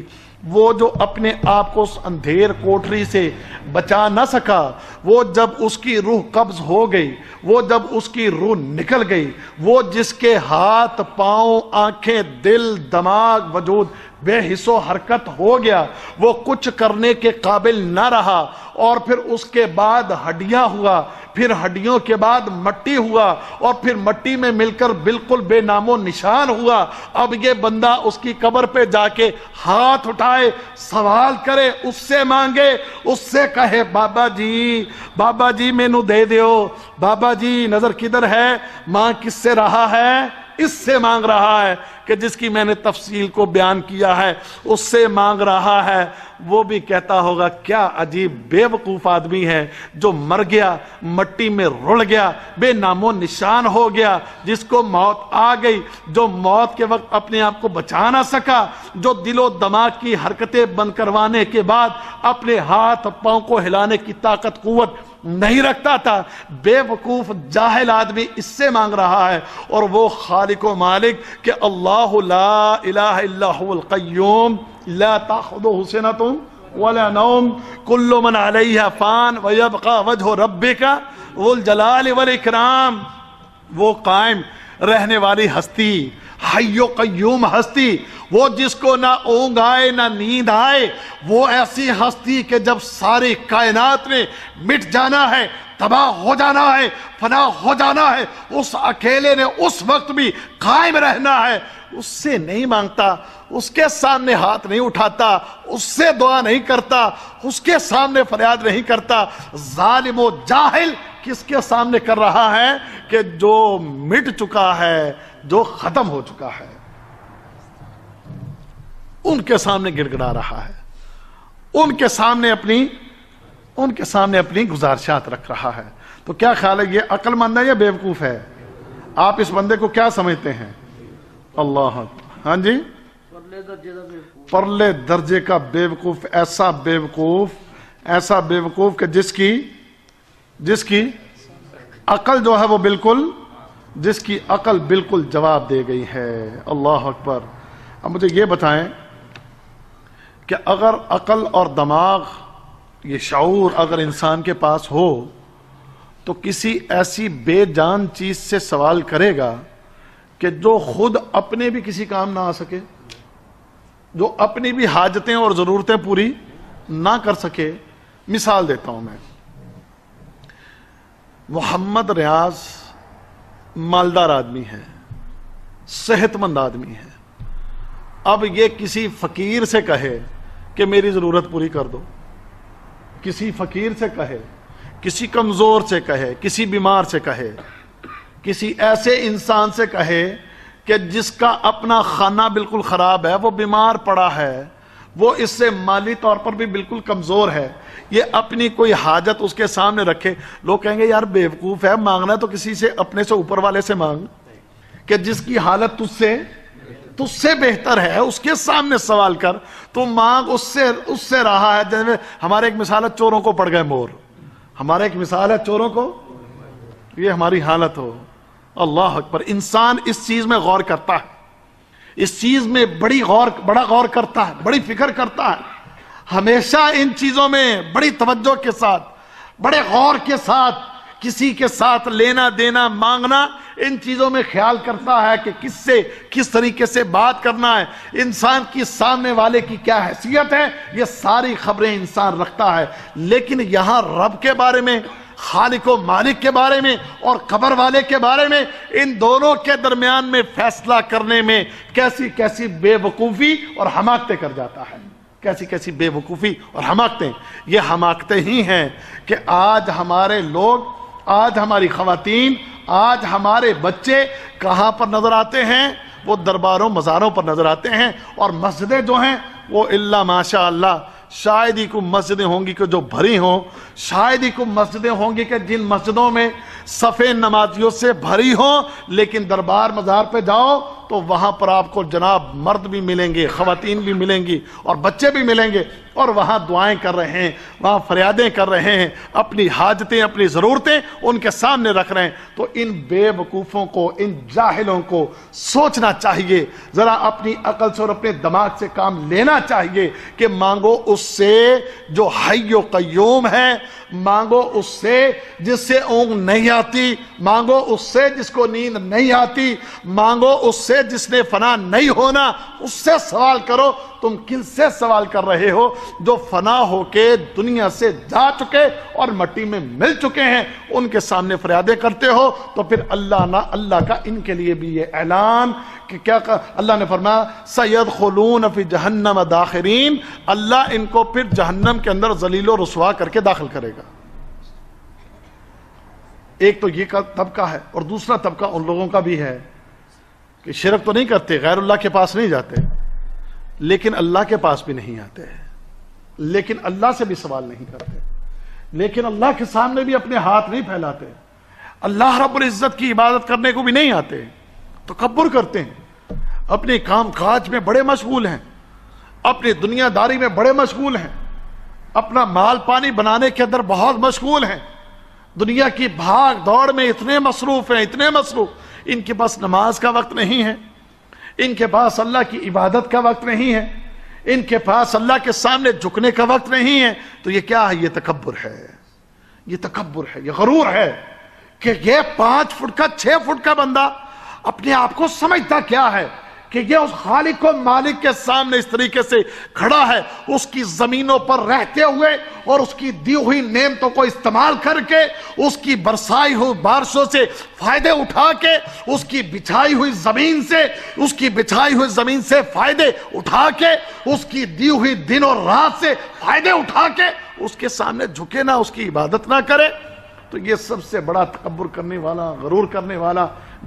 وہ جو اپنے آپ کو اس اندھیر کوٹری سے بچا نہ سکا، وہ جب اس کی روح قبض ہو گئی، وہ جب اس کی روح نکل گئی، وہ جس کے ہاتھ پاؤں آنکھیں دل دماغ وجود بے حس و حرکت ہو گیا، وہ کچھ کرنے کے قابل نہ رہا، اور پھر اس کے بعد ہڈیاں ہوا، پھر ہڈیوں کے بعد مٹی ہوا، اور پھر مٹی میں مل کر بالکل بے نام و نشان ہوا۔ اب یہ بندہ اس کی قبر پہ جا کے ہاتھ اٹھائے، سوال کرے، اس سے مانگے، اس سے کہے بابا جی مینو دے دیو، بابا جی نظر کدھر ہے، ماں کس سے رہا ہے، اس سے مانگ رہا ہے کہ جس کی میں نے تفصیل کو بیان کیا ہے، اس سے مانگ رہا ہے۔ وہ بھی کہتا ہوگا کیا عجیب بے وقوف آدمی ہے جو مر گیا، مٹی میں رل گیا، بے نام و نشان ہو گیا، جس کو موت آ گئی، جو موت کے وقت اپنے آپ کو بچا نہ سکا، جو دل و دماغ کی حرکتیں بند کروانے کے بعد اپنے ہاتھ پاؤں کو ہلانے کی طاقت قوت نہیں رکھتا تھا۔ بے وقوف جاہل آدمی اس سے مانگ رہا ہے، اور وہ خالق و مالک کہ اللہ لا الہ الا هو القیوم لا تأخذه سنة ولا نوم كل من عليها فان ويبقى وجه ربك ذو الجلال والاکرام، وہ قائم رہنے والی ہستی، حی و قیوم ہستی، وہ جس کو نہ اونگ آئے نہ نیند آئے، وہ ایسی ہستی کہ جب ساری کائنات نے مٹ جانا ہے، تباہ ہو جانا ہے، فنا ہو جانا ہے، اس اکیلے نے اس وقت بھی قائم رہنا ہے۔ اس سے نہیں مانگتا، اس کے سامنے ہاتھ نہیں اٹھاتا، اس سے دعا نہیں کرتا، اس کے سامنے فریاد نہیں کرتا۔ ظالم و جاہل کس کے سامنے کر رہا ہے کہ جو مٹ چکا ہے، جو ختم ہو چکا ہے، ان کے سامنے گڑ گڑا رہا ہے، ان کے سامنے اپنی گزارشات رکھ رہا ہے۔ تو کیا خیال ہے، یہ عقل مند ہے یا بیوقوف ہے؟ آپ اس بندے کو کیا سمجھتے ہیں؟ اللہ ہاں جی، پرلے درجے کا بیوقوف، ایسا بیوقوف کہ جس کی عقل جو ہے وہ بالکل، جس کی عقل بالکل جواب دے گئی ہے۔ اللہ اکبر۔ اب مجھے یہ بتائیں کہ اگر عقل اور دماغ، یہ شعور اگر انسان کے پاس ہو تو کسی ایسی بے جان چیز سے سوال کرے گا کہ جو خود اپنے بھی کسی کام نہ آ سکے، جو اپنی بھی حاجتیں اور ضرورتیں پوری نہ کر سکے۔ مثال دیتا ہوں میں، محمد ریاض مالدار آدمی ہے، صحت مند آدمی ہے، اب یہ کسی فقیر سے کہے کہ میری ضرورت پوری کر دو، کسی فقیر سے کہے، کسی کمزور سے کہے، کسی بیمار سے کہے، کسی ایسے انسان سے کہے کہ جس کا اپنا خانہ بالکل خراب ہے، وہ بیمار پڑا ہے، وہ اس سے مالی طور پر بھی بالکل کمزور ہے، یہ اپنی کوئی حاجت اس کے سامنے رکھے، لوگ کہیں گے یار بیوقوف ہے، مانگنا تو کسی سے اپنے سے اوپر والے سے مانگ، کہ جس کی حالت تجھ سے بہتر ہے اس کے سامنے سوال کر، تو مانگ اس سے رہا ہے۔ جیسے ہمارے ایک مثال ہے چوروں کو پڑ گئے مور، ہمارے ایک مثال ہے چوروں کو، یہ ہماری حالت ہو۔ اللہ اکبر۔ انسان اس چیز میں غور کرتا ہے، اس چیز میں بڑا غور کرتا ہے، بڑی فکر کرتا ہے، ہمیشہ ان چیزوں میں بڑی توجہ کے ساتھ، بڑے غور کے ساتھ کسی کے ساتھ لینا دینا مانگنا، ان چیزوں میں خیال کرتا ہے کہ کس سے کس طریقے سے بات کرنا ہے، انسان کی سامنے والے کی کیا حیثیت ہے، یہ ساری خبریں انسان رکھتا ہے۔ لیکن یہاں رب کے بارے میں، خالق و مالک کے بارے میں اور قبر والے کے بارے میں، ان دونوں کے درمیان میں فیصلہ کرنے میں کیسی کیسی بے وقوفی اور حماقتیں کر جاتا ہے، کیسی کیسی بے وقوفی اور حماقتیں۔ یہ حماقتیں ہی ہیں کہ آج ہمارے لوگ، آج ہماری خواتین، آج ہمارے بچے کہاں پر نظر آتے ہیں؟ وہ درباروں مزاروں پر نظر آتے ہیں، اور مسجدیں جو ہیں وہ الا ماشاء اللہ شاید ہی کوئی مسجدیں ہوں گی کہ جو بھری ہوں، شاید ہی کوئی مسجدیں ہوں گی کہ جن مسجدوں میں صفیں نمازیوں سے بھری ہوں، لیکن دربار مزار پہ جاؤ تو وہاں پر آپ کو جناب مرد بھی ملیں گے، خواتین بھی ملیں گی، اور بچے بھی ملیں گے، اور وہاں دعائیں کر رہے ہیں، وہاں فریادیں کر رہے ہیں، اپنی حاجتیں اپنی ضرورتیں ان کے سامنے رکھ رہے ہیں۔ تو ان بے وقوفوں کو، ان جاہلوں کو سوچنا چاہیے، ذرا اپنی عقل سے اور اپنے دماغ سے کام لینا چاہیے کہ مانگو اس سے جو حی و قیوم ہے، مانگو اس سے جس سے اونگ نہیں آتی، مانگو اس سے جس کو نیند نہیں آتی، مانگو اس سے جس نے فنا نہیں ہونا، اس سے سوال کرو۔ تم کن سے سوال کر رہے ہو؟ جو فنا ہو کے دنیا سے جا چکے اور مٹی میں مل چکے ہیں، ان کے سامنے فریادیں کرتے ہو۔ تو پھر اللہ کا ان کے لیے بھی یہ اعلان کہ کیا اللہ نے فرمایا سَيَدْخُلُونَ فِي جَهَنَّمَ دَاخِرِينَ، اللہ ان کو پھر جہنم کے اندر ذلیل و رسوا کر کے داخل کرے گا۔ ایک تو یہ طبقہ ہے، اور دوسرا طبقہ ان لوگوں کا بھی ہے کہ شرک تو نہیں کرتے، غیر اللہ کے پاس نہیں جاتے، لیکن اللہ کے پاس بھی نہیں آتے، لیکن اللہ سے بھی سوال نہیں کرتے، لیکن اللہ کے سامنے بھی اپنے ہاتھ نہیں پھیلاتے، اللہ رب العزت کی عبادت کرنے کو بھی نہیں آتے، تکبر کرتے ہیں، اپنے کام کاج میں بڑے مشغول ہیں، اپنی دنیا داری میں بڑے مشغول ہیں، اپنا مال پانی بنانے کے اندر بہت مشغول ہیں، دنیا کی بھاگ دوڑ میں اتنے مصروف ہیں، اتنے مصروف، ان کے پاس نماز کا وقت نہیں ہے، ان کے پاس اللہ کی عبادت کا وقت نہیں ہے، ان کے پاس اللہ کے سامنے جھکنے کا وقت نہیں ہے۔ تو یہ کیا ہے؟ یہ تکبر ہے، یہ تکبر ہے، یہ غرور ہے کہ یہ 5 فٹ کا 6 فٹ کا بندہ اپنے آپ کو سمجھتا کیا ہے کہ یہ اس خالق و مالک کے سامنے اس طریقے سے کھڑا ہے، اس کی زمینوں پر رہتے ہوئے اور اس کی دی ہوئی نعمتوں کو استعمال کر کے، اس کی برسائی ہوئی بارشوں سے فائدے اٹھا کے، اس کی بچھائی ہوئی زمین سے فائدے اٹھا کے، اس کی دی ہوئی دن اور رات سے فائدے اٹھا کے اس کے سامنے جھکے نہ، اس کی عبادت نہ کرے، تو یہ سب سے بڑا تکبر کرنے والا، غرور کرنے والا،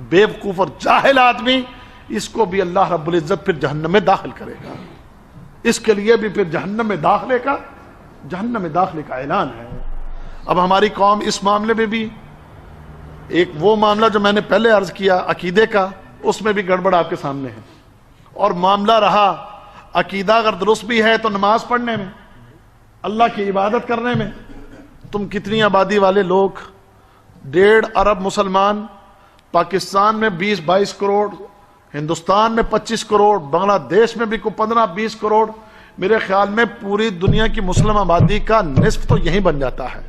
بے وقوف اور جاہل آدمی، اس کو بھی اللہ رب العزت پھر جہنم میں داخل کرے گا۔ اس کے لیے بھی پھر جہنم میں داخلے کا اعلان ہے۔ اب ہماری قوم اس معاملے میں بھی، ایک وہ معاملہ جو میں نے پہلے عرض کیا عقیدے کا، اس میں بھی گڑبڑ آپ کے سامنے ہے، اور معاملہ رہا عقیدہ اگر درست بھی ہے تو نماز پڑھنے میں، اللہ کی عبادت کرنے میں، تم کتنی آبادی والے لوگ، 1.5 ارب مسلمان، پاکستان میں 20-22 کروڑ، ہندوستان میں 25 کروڑ، بنگلہ دیش میں بھی 15-20 کروڑ، میرے خیال میں پوری دنیا کی مسلم آبادی کا نصف تو یہیں بن جاتا ہے۔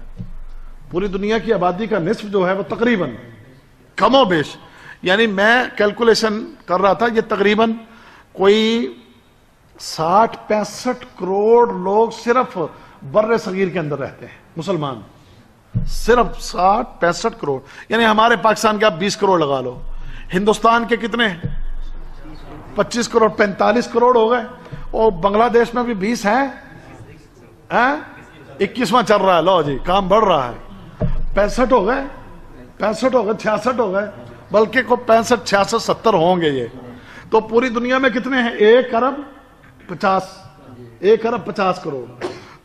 پوری دنیا کی آبادی کا نصف جو ہے وہ تقریباً کم و بیش، یعنی میں کیلکولیشن کر رہا تھا، یہ تقریباً کوئی 60-65 کروڑ لوگ صرف بر صغیر کے اندر رہتے ہیں، مسلمان صرف 60-65 کروڑ، یعنی ہمارے پاکستان کے آپ 20 کروڑ لگا لو، ہندوستان کے کتنے ہیں؟ 25 کروڑ، 45 کروڑ ہو گئے، اور بنگلہ دیش میں بھی 20 ہیں، 21واں چل رہا ہے، لو جی کام بڑھ رہا ہے، 65 ہو گئے، 66 ہو گئے، بلکہ کو 65 66 70 ہوں گے یہ۔ تو پوری دنیا میں کتنے ہیں؟ 1 ارب 50 کروڑ،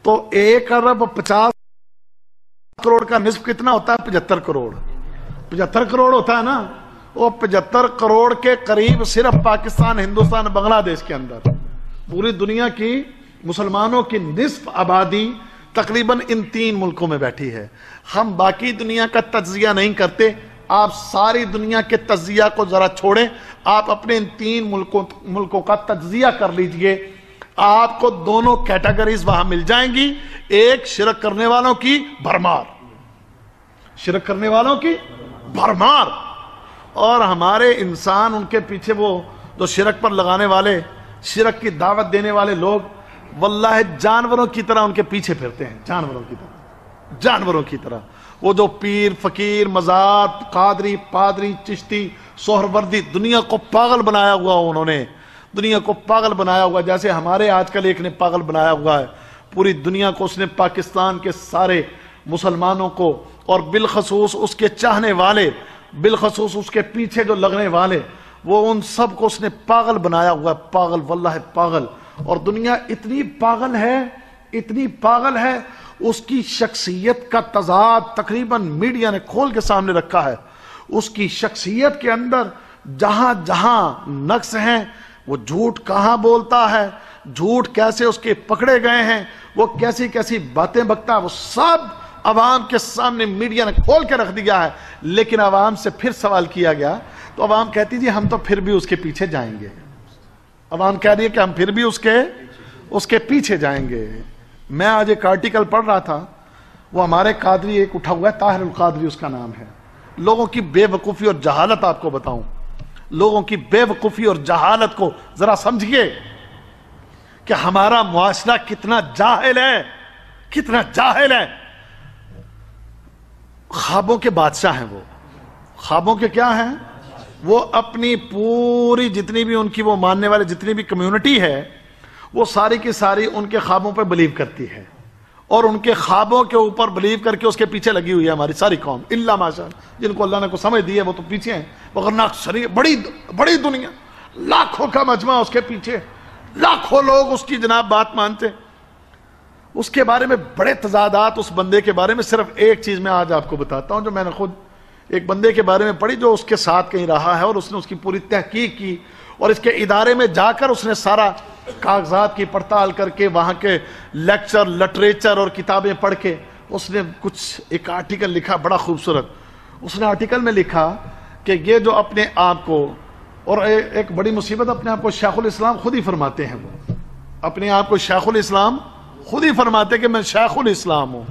تو 1 ارب 50 کروڑ کا نصف کتنا ہوتا ہے؟ 75 کروڑ، 75 کروڑ ہوتا ہے نا، وہ 75 کروڑ کے قریب صرف پاکستان، ہندوستان، بنگلہ دیش کے اندر، پوری دنیا کی مسلمانوں کی نصف آبادی تقریباً ان 3 ملکوں میں بیٹھی ہے۔ ہم باقی دنیا کا تجزیہ نہیں کرتے، آپ ساری دنیا کے تجزیہ کو ذرا چھوڑیں، آپ اپنے ان 3 ملکوں کا تجزیہ کر لیجئے، آپ کو دونوں کیٹیگریز وہاں مل جائیں گی۔ ایک شرک کرنے والوں کی بھرمار، شرک کرنے والوں کی بھرمار، اور ہمارے انسان ان کے پیچھے وہ جو شرک پر لگانے والے، شرک کی دعوت دینے والے لوگ، واللہ جانوروں کی طرح ان کے پیچھے پھرتے ہیں، جانوروں کی طرح۔ وہ جو پیر، فقیر، مزار، قادری، پادری، چشتی، سہروردی، دنیا کو پاگل بنایا ہوا، انہوں نے دنیا کو پاگل بنایا ہوا، جیسے ہمارے آج کل ایک نے پاگل بنایا ہوا ہے پوری دنیا کو۔ اس نے پاکستان کے سارے مسلمانوں کو، اور بالخصوص اس کے چاہنے والے بالخصوص اس کے پیچھے جو لگنے والے، وہ ان سب کو اس نے پاگل بنایا ہوا ہے، پاگل واللہ پاگل. اور دنیا اتنی پاگل ہے، اتنی پاگل ہے، اس کی شخصیت کا تضاد تقریباً میڈیا نے کھول کے سامنے رکھا ہے. اس کی شخصیت کے اندر جہاں جہاں نقص ہیں، وہ جھوٹ کہاں بولتا ہے، جھوٹ کیسے اس کے پکڑے گئے ہیں، وہ کیسی کیسی باتیں بکتا ہے، وہ سب عوام کے سامنے میڈیا نے کھول کے رکھ دیا ہے. لیکن عوام سے پھر سوال کیا گیا تو عوام کہتی جی ہم تو پھر بھی اس کے پیچھے جائیں گے. عوام کہہ رہی ہے کہ ہم پھر بھی اس کے پیچھے جائیں گے. میں آج ایک آرٹیکل پڑھ رہا تھا، وہ ہمارے قادری ایک اٹھا ہوا ہے، طاہر القادری اس کا نام ہے. لوگوں کی بے وقوفی اور جہالت آپ کو بتاؤں، لوگوں کی بے وقوفی اور جہالت کو ذرا سمجھیے کہ ہمارا معاشرہ کتنا جاہل ہے، کتنا جاہل ہے. خوابوں کے بادشاہ ہیں، وہ خوابوں کے کیا ہیں؟ وہ اپنی پوری جتنی بھی ان کی وہ ماننے والے جتنی بھی کمیونٹی ہے، وہ ساری کی ساری ان کے خوابوں پہ بلیو کرتی ہے، اور ان کے خوابوں کے اوپر بلیو کر کے اس کے پیچھے لگی ہوئی ہے ہماری ساری قوم. اللہ ماشاء اللہ، جن کو اللہ نے کو سمجھ دی ہے وہ تو پیچھے ہیں، ورنہ بڑی دنیا، لاکھوں کا مجمع اس کے پیچھے، لاکھوں لوگ اس کی جناب بات مانتے. اس کے بارے میں بڑے تضادات، اس بندے کے بارے میں صرف ایک چیز میں آج آپ کو بتاتا ہوں جو میں نے خود ایک بندے کے بارے میں پڑھی جو اس کے ساتھ کہیں رہا ہے، اور اس نے اس کی پوری تحقیق کی، اور اس کے ادارے میں جا کر اس نے سارا کاغذات کی پڑتال کر کے وہاں کے لیکچر، لٹریچر اور کتابیں پڑھ کے اس نے کچھ ایک آرٹیکل لکھا بڑا خوبصورت. اس نے آرٹیکل میں لکھا کہ یہ جو اپنے آپ کو، اور ایک بڑی مصیبت، اپنے آپ کو شیخ الاسلام خود ہی فرماتے ہیں، وہ اپنے آپ کو شیخ الاسلام خود ہی فرماتے کہ میں شیخ الاسلام ہوں.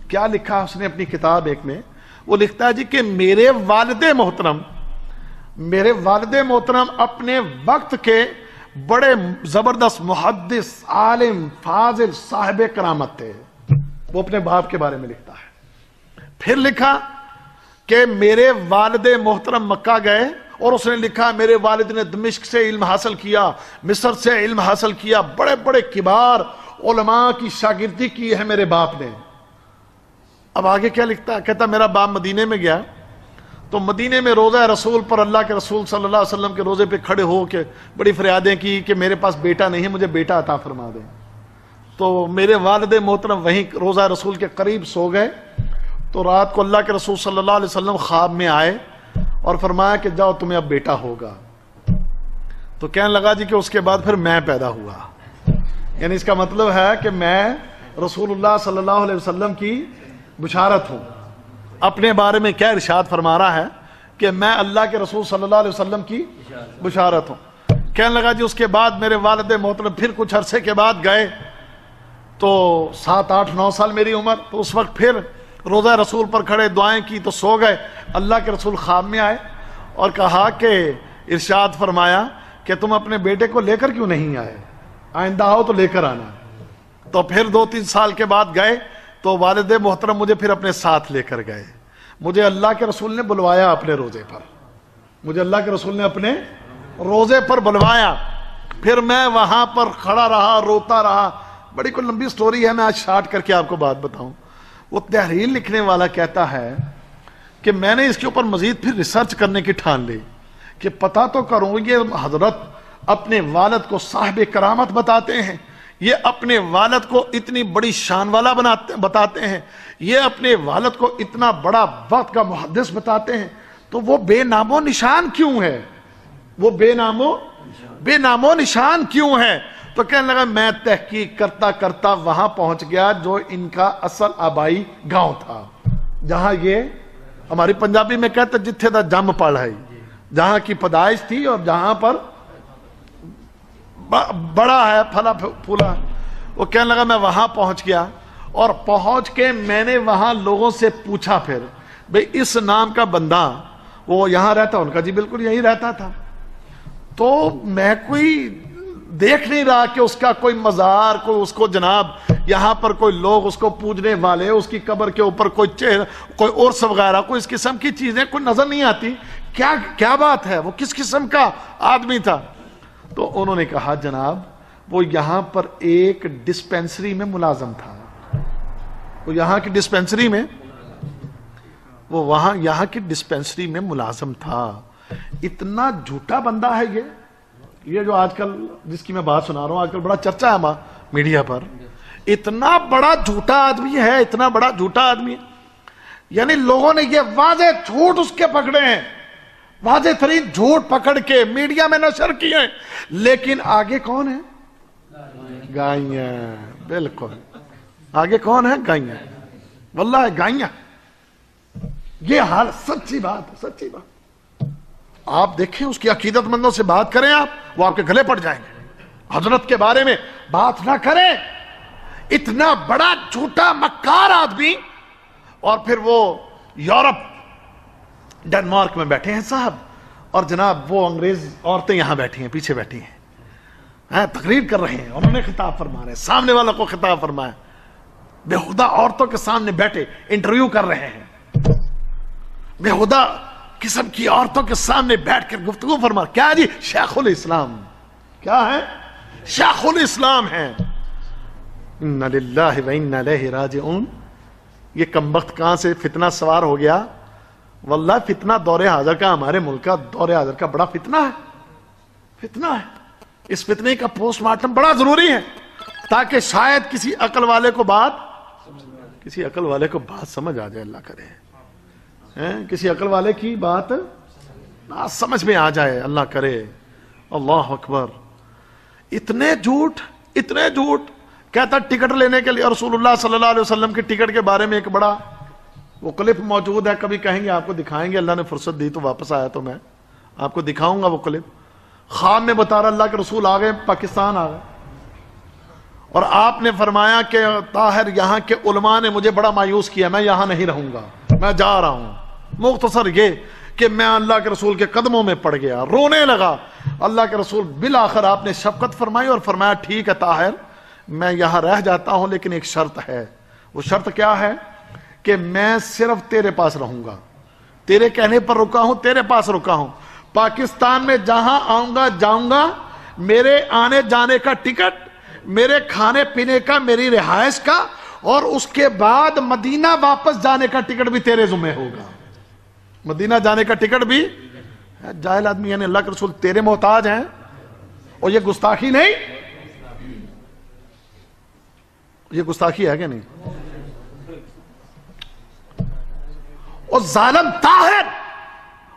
کیا لکھا اس نے اپنی کتاب ایک میں؟ وہ لکھتا ہے جی کہ میرے والد محترم اپنے وقت کے بڑے زبردست محدث، عالم، فاضل، صاحب کرامت تھے. وہ اپنے باپ کے بارے میں لکھتا ہے. پھر لکھا کہ میرے والد محترم مکہ گئے، اور اس نے لکھا میرے والد نے دمشق سے علم حاصل کیا، مصر سے علم حاصل کیا، بڑے بڑے کبار علماء کی شاگردی کی ہے میرے باپ نے. اب آگے کیا لکھتا ہے؟ کہتا میرا باپ مدینے میں گیا تو مدینے میں روضہ رسول پر اللہ کے رسول صلی اللہ علیہ وسلم کے روزے پہ کھڑے ہو کے بڑی فریادیں کی کہ میرے پاس بیٹا نہیں ہے، مجھے بیٹا عطا فرما دیں. تو میرے والد محترم وہیں روضہ رسول کے قریب سو گئے. تو رات کو اللہ کے رسول صلی اللہ علیہ وسلم خواب میں آئے اور فرمایا کہ جاؤ تمہیں اب بیٹا ہوگا. تو کہنے لگا جی کہ اس کے بعد پھر میں پیدا ہوا. یعنی اس کا مطلب ہے کہ میں رسول اللہ صلی اللہ علیہ وسلم کی بشارت ہوں. اپنے بارے میں کیا ارشاد فرما رہا ہے کہ میں اللہ کے رسول صلی اللہ علیہ وسلم کی بشارت ہوں. کہنے لگا جی اس کے بعد میرے والد محترم پھر کچھ عرصے کے بعد گئے تو 7 8 9 سال میری عمر. تو اس وقت پھر روزہ رسول پر کھڑے دعائیں کی تو سو گئے. اللہ کے رسول خواب میں آئے اور کہا کہ ارشاد فرمایا کہ تم اپنے بیٹے کو لے کر کیوں نہیں آئے، آئندہ آؤ تو لے کر آنا. تو پھر 2 3 سال کے بعد گئے تو والد محترم مجھے پھر اپنے ساتھ لے کر گئے. مجھے اللہ کے رسول نے بلوایا اپنے روزے پر، مجھے اللہ کے رسول نے اپنے روزے پر بلوایا. پھر میں وہاں پر کھڑا رہا، روتا رہا. بڑی کوئی لمبی سٹوری ہے، میں آج شارٹ کر کے آپ کو بات بتاؤں. وہ تحریر لکھنے والا کہتا ہے کہ میں نے اس کے اوپر مزید پھر ریسرچ کرنے کی ٹھان لی کہ پتہ تو کروں یہ حضرت اپنے والد کو صاحب کرامت بتاتے ہیں، یہ اپنے والد کو اتنی بڑی شان والا بتاتے ہیں، یہ اپنے والد کو اتنا بڑا وقت کا محدث بتاتے ہیں، تو وہ بے نام و نشان کیوں ہے؟ وہ بے نام و نشان کیوں ہے؟ تو کہنے لگا میں تحقیق کرتا کرتا وہاں پہنچ گیا جو ان کا اصل آبائی گاؤں تھا، جہاں یہ ہماری پنجابی میں کہتے جتھے دا جم پڑھائی، جہاں کی پیدائش تھی اور جہاں پر بڑا ہے پھلا پھولا. وہ کہنے لگا میں وہاں پہنچ گیا، اور پہنچ کے میں نے وہاں لوگوں سے پوچھا پھر بھئی اس نام کا بندہ وہ یہاں رہتا؟ ان کا جی بالکل یہی رہتا تھا. تو میں کوئی دیکھ نہیں رہا کہ اس کا کوئی مزار، کوئی اس کو جناب یہاں پر کوئی لوگ اس کو پوجنے والے، اس کی قبر کے اوپر کوئی چہرہ، کوئی عرس وغیرہ، کوئی اس قسم کی چیزیں کوئی نظر نہیں آتی. کیا بات ہے؟ وہ کس قسم کا آدمی تھا؟ تو انہوں نے کہا جناب وہ یہاں پر ایک ڈسپینسری میں ملازم تھا. وہ یہاں کی ڈسپینسری میں وہ وہاں یہاں کی ڈسپینسری میں ملازم تھا. اتنا جھوٹا بندہ ہے یہ جو آج کل جس کی میں بات سنا رہا ہوں، آج کل بڑا چرچا ہے میڈیا پر. اتنا بڑا جھوٹا آدمی ہے، اتنا بڑا جھوٹا آدمی ہے. یعنی لوگوں نے یہ واضح جھوٹ اس کے پکڑے ہیں، واضح ترین جھوٹ پکڑ کے میڈیا میں نشر کیے ہیں. لیکن آگے کون ہے؟ گائیاں. بالکل آگے کون ہے؟ گائیاں. واللہ گائیاں. یہ حال سچی بات ہے، سچی بات. آپ دیکھیں اس کی عقیدت مندوں سے بات کریں، آپ وہ آپ کے گلے پڑ جائیں گے. حضرت کے بارے میں بات نہ کریں. اتنا بڑا جھوٹا مکار آدمی. اور پھر وہ یورپ ڈنمارک میں بیٹھے ہیں صاحب، اور جناب وہ انگریز عورتیں یہاں بیٹھی ہیں، پیچھے بیٹھی ہیں، تقریر کر رہے ہیں. انہوں نے خطاب فرما رہے ہیں، سامنے والا کو خطاب فرمایا. بےہودہ عورتوں کے سامنے بیٹھے انٹرویو کر رہے ہیں، بےہودہ قسم کی عورتوں کے سامنے بیٹھ کر گفتگو فرما. کیا جی؟ شیخ الاسلام. کیا ہے؟ شیخ الاسلام ہے. انا للہ و انا الیہ راجعون. یہ کمبخت کہاں سے فتنہ سوار ہو گیا؟ واللہ فتنہ دور حاضر کا، ہمارے ملک کا دور حاضر کا بڑا فتنہ ہے. فتنہ ہے. اس فتنے کا پوسٹ مارٹم بڑا ضروری ہے، تاکہ شاید کسی عقل والے کو بات سمجھ آ جائے. اللہ کرے کسی عقل والے کی بات سمجھ میں آ جائے. اللہ کرے. اللہ اکبر. اتنے جھوٹ. کہتا ٹکٹ لینے کے لیے رسول اللہ صلی اللہ علیہ وسلم کے ٹکٹ کے بارے میں ایک بڑا وہ کلپ موجود ہے، کبھی کہیں گے آپ کو دکھائیں گے. اللہ نے فرصت دی تو واپس آیا تو میں آپ کو دکھاؤں گا وہ کلپ. خواب میں بتا رہا اللہ کے رسول آ گئے، پاکستان آ گئے، اور آپ نے فرمایا کہ طاہر یہاں کے علماء نے مجھے بڑا مایوس کیا، میں یہاں نہیں رہوں گا، میں جا رہا ہوں. مختصر یہ کہ میں اللہ کے رسول کے قدموں میں پڑ گیا، رونے لگا. اللہ کے رسول بالآخر آپ نے شفقت فرمائی اور فرمایا ٹھیک ہے طاہر، میں یہاں رہ جاتا ہوں، لیکن ایک شرط ہے. وہ شرط کیا ہے؟ کہ میں صرف تیرے پاس رہوں گا، تیرے کہنے پر رکا ہوں، تیرے پاس رکا ہوں. پاکستان میں جہاں آؤں گا جاؤں گا، میرے آنے جانے کا ٹکٹ، میرے کھانے پینے کا، میری رہائش کا، اور اس کے بعد مدینہ واپس جانے کا ٹکٹ بھی تیرے ذمہ ہوگا. مدینہ جانے کا ٹکٹ بھی. جاہل آدمی یعنی اللہ کے رسول تیرے محتاج ہیں، اور یہ گستاخی نہیں؟ یہ گستاخی ہے کہ نہیں؟ اور ظالم طاہر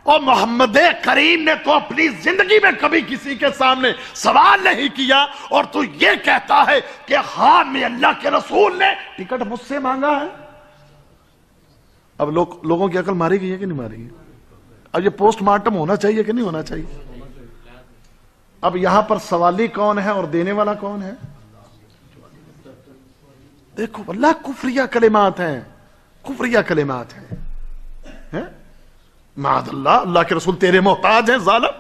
اور محمد کریم نے تو اپنی زندگی میں کبھی کسی کے سامنے سوال نہیں کیا، اور تو یہ کہتا ہے کہ ہاں میں اللہ کے رسول نے ٹکٹ مجھ سے مانگا ہے. اب لوگوں کی عقل ماری گئی ہے کہ نہیں ماری گئی؟ اب یہ پوسٹ مارٹم ہونا چاہیے کہ نہیں ہونا چاہیے؟ اب یہاں پر سوالی کون ہے اور دینے والا کون ہے؟ دیکھو اللہ کفریہ کلمات ہیں، کفریہ کلمات ہیں. معاذ اللہ، اللہ کے رسول تیرے محتاج ہیں ظالم.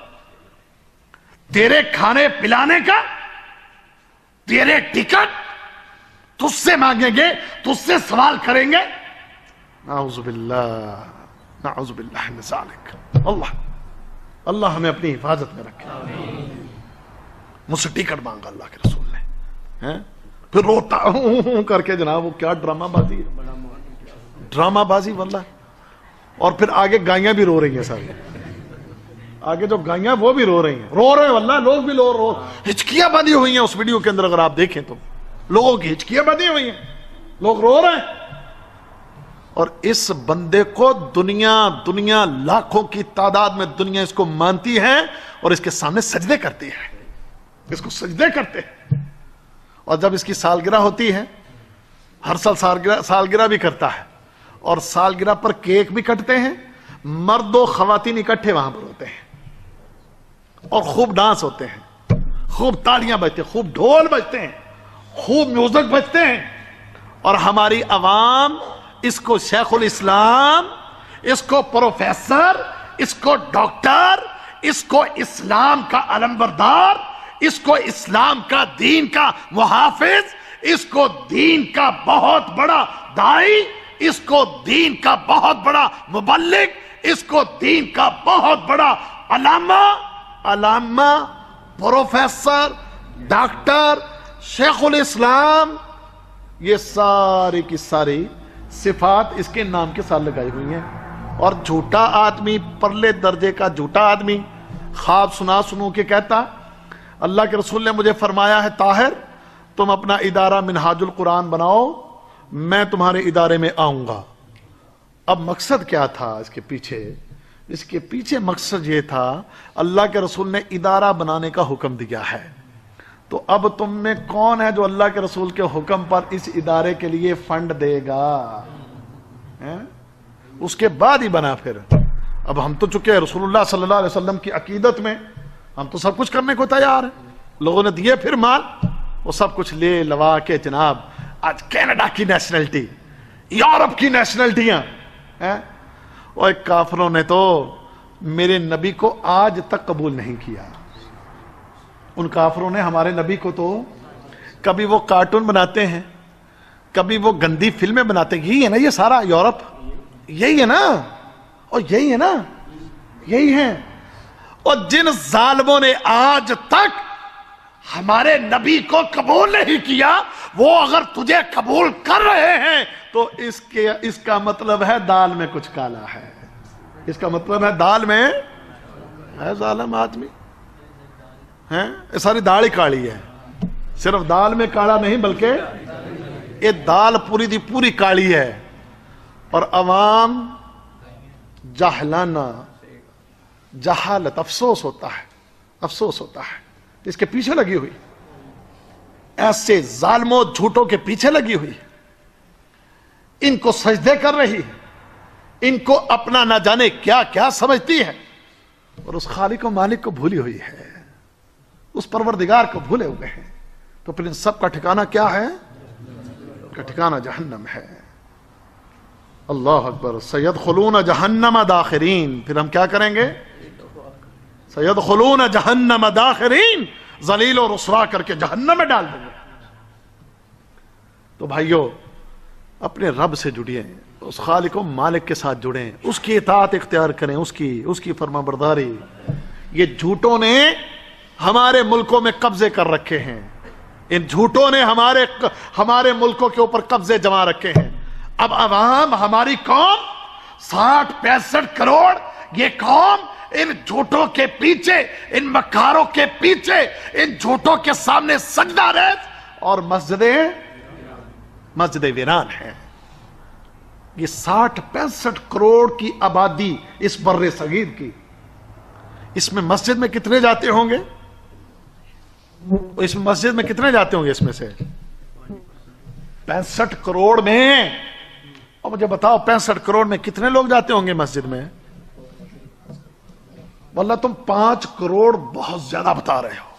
تیرے کھانے پلانے کا، تیرے ٹکٹ تجھ سے مانگیں گے، تجھ سے سوال کریں گے. نعوذ باللہ، نعوذ باللہ من ذالک. اللہ ہمیں اپنی حفاظت میں رکھے. مجھ سے ٹکٹ مانگا اللہ کے رسول نے، پھر روتا ہوں کر کے. جناب وہ کیا ڈرامہ بازی ہے، ڈرامہ بازی واللہ. اور پھر آگے گائیاں بھی رو رہی ہیں سارے. آگے جو گائیاں وہ بھی رو رہی ہیں، رو رہے ہیں واللہ. لوگ بھی رو ہچکیاں بندھی ہوئی ہیں اس ویڈیو کے اندر. اگر آپ دیکھیں تو لوگوں کی ہچکیاں بندھی ہوئی ہیں، لوگ رو رہے ہیں. اور اس بندے کو دنیا لاکھوں کی تعداد میں دنیا اس کو مانتی ہے، اور اس کے سامنے سجدے کرتی ہے، اس کو سجدے کرتے ہیں. اور جب اس کی سالگرہ ہوتی ہے، ہر سال سالگرہ بھی کرتا ہے، اور سالگرہ پر کیک بھی کٹتے ہیں. مرد و خواتین اکٹھے وہاں پر ہوتے ہیں، اور خوب ڈانس ہوتے ہیں، خوب تالیاں بجتے ہیں، خوب ڈھول بجتے ہیں، خوب میوزک بجتے ہیں. اور ہماری عوام اس کو شیخ الاسلام، اس کو پروفیسر، اس کو ڈاکٹر، اس کو اسلام کا علمبردار، اس کو اسلام کا دین کا محافظ، اس کو دین کا بہت بڑا داعی، اس کو دین کا بہت بڑا مبلغ، اس کو دین کا بہت بڑا علامہ، پروفیسر، ڈاکٹر، شیخ الاسلام، یہ ساری کی ساری صفات اس کے نام کے ساتھ لگائی ہوئی ہیں. اور جھوٹا آدمی، پرلے درجے کا جھوٹا آدمی خواب سنا سنو کے کہتا اللہ کے رسول نے مجھے فرمایا ہے طاہر تم اپنا ادارہ منہاج القرآن بناؤ، میں تمہارے ادارے میں آؤں گا۔ اب مقصد کیا تھا اس کے پیچھے؟ اس کے پیچھے مقصد یہ تھا اللہ کے رسول نے ادارہ بنانے کا حکم دیا ہے، تو اب تم میں کون ہے جو اللہ کے رسول کے حکم پر اس ادارے کے لیے فنڈ دے گا؟ اس کے بعد ہی بنا۔ پھر اب ہم تو چکے رسول اللہ صلی اللہ علیہ وسلم کی عقیدت میں، ہم تو سب کچھ کرنے کو تیار ہیں۔ لوگوں نے دیے پھر مال، وہ سب کچھ لے لوا کے جناب آج کینیڈا کی نیشنلٹی، یورپ کی نیشنلٹیاں، اور کافروں نے تو میرے نبی کو آج تک قبول نہیں کیا۔ ان کافروں نے ہمارے نبی کو تو کبھی وہ کارٹون بناتے ہیں، کبھی وہ گندی فلمیں بناتے ہیں۔ یہی ہے نا یہ سارا یورپ، یہی ہے نا، اور یہی ہے نا، یہی ہے۔ اور جن ظالموں نے آج تک ہمارے نبی کو قبول نہیں کیا، وہ اگر تجھے قبول کر رہے ہیں تو اس کا مطلب ہے دال میں کچھ کالا ہے، اس کا مطلب ہے دال میں ہے ظالم آدمی ہے، ساری دال ہی کالی ہے، صرف دال میں کالا نہیں بلکہ یہ دال پوری دی پوری کالی ہے۔ اور عوام جاہلانہ، جہالت، افسوس ہوتا ہے، افسوس ہوتا ہے اس کے پیچھے لگی ہوئی، ایسے ظالموں جھوٹوں کے پیچھے لگی ہوئی، ان کو سجدے کر رہی ہے، ان کو اپنا نہ جانے کیا کیا سمجھتی ہے، اور اس خالق و مالک کو بھولی ہوئی ہے، اس پروردگار کو بھولے ہوئے ہیں۔ تو پھر ان سب کا ٹھکانہ کیا ہے؟ کا ٹھکانہ جہنم ہے۔ اللہ اکبر۔ سیدخلون جہنم داخرین، پھر ہم کیا کریں گے؟ سیدخلون جہنم داخرین، ذلیل و رسوا کر کے جہنم میں ڈال دیں گے۔ تو بھائیو اپنے رب سے جڑیے، اس خالق و مالک کے ساتھ جڑیں، اس کی اطاعت اختیار کریں، اس کی فرما برداری۔ یہ جھوٹوں نے ہمارے ملکوں میں قبضے کر رکھے ہیں، ان جھوٹوں نے ہمارے ملکوں کے اوپر قبضے جما رکھے ہیں۔ اب عوام، ہماری قوم 60-65 کروڑ یہ قوم ان جھوٹوں کے پیچھے، ان مکاروں کے پیچھے، ان جھوٹوں کے سامنے سجدہ ریز اور مسجدیں ویران ہیں۔ یہ 60-65 کروڑ کی آبادی اس بر صغیر کی، اس میں مسجد میں کتنے جاتے ہوں گے؟ اس مسجد میں کتنے جاتے ہوں گے؟ اس میں سے 65 کروڑ میں، اور مجھے بتاؤ 65 کروڑ میں کتنے لوگ جاتے ہوں گے مسجد میں؟ واللہ تم 5 کروڑ بہت زیادہ بتا رہے ہو۔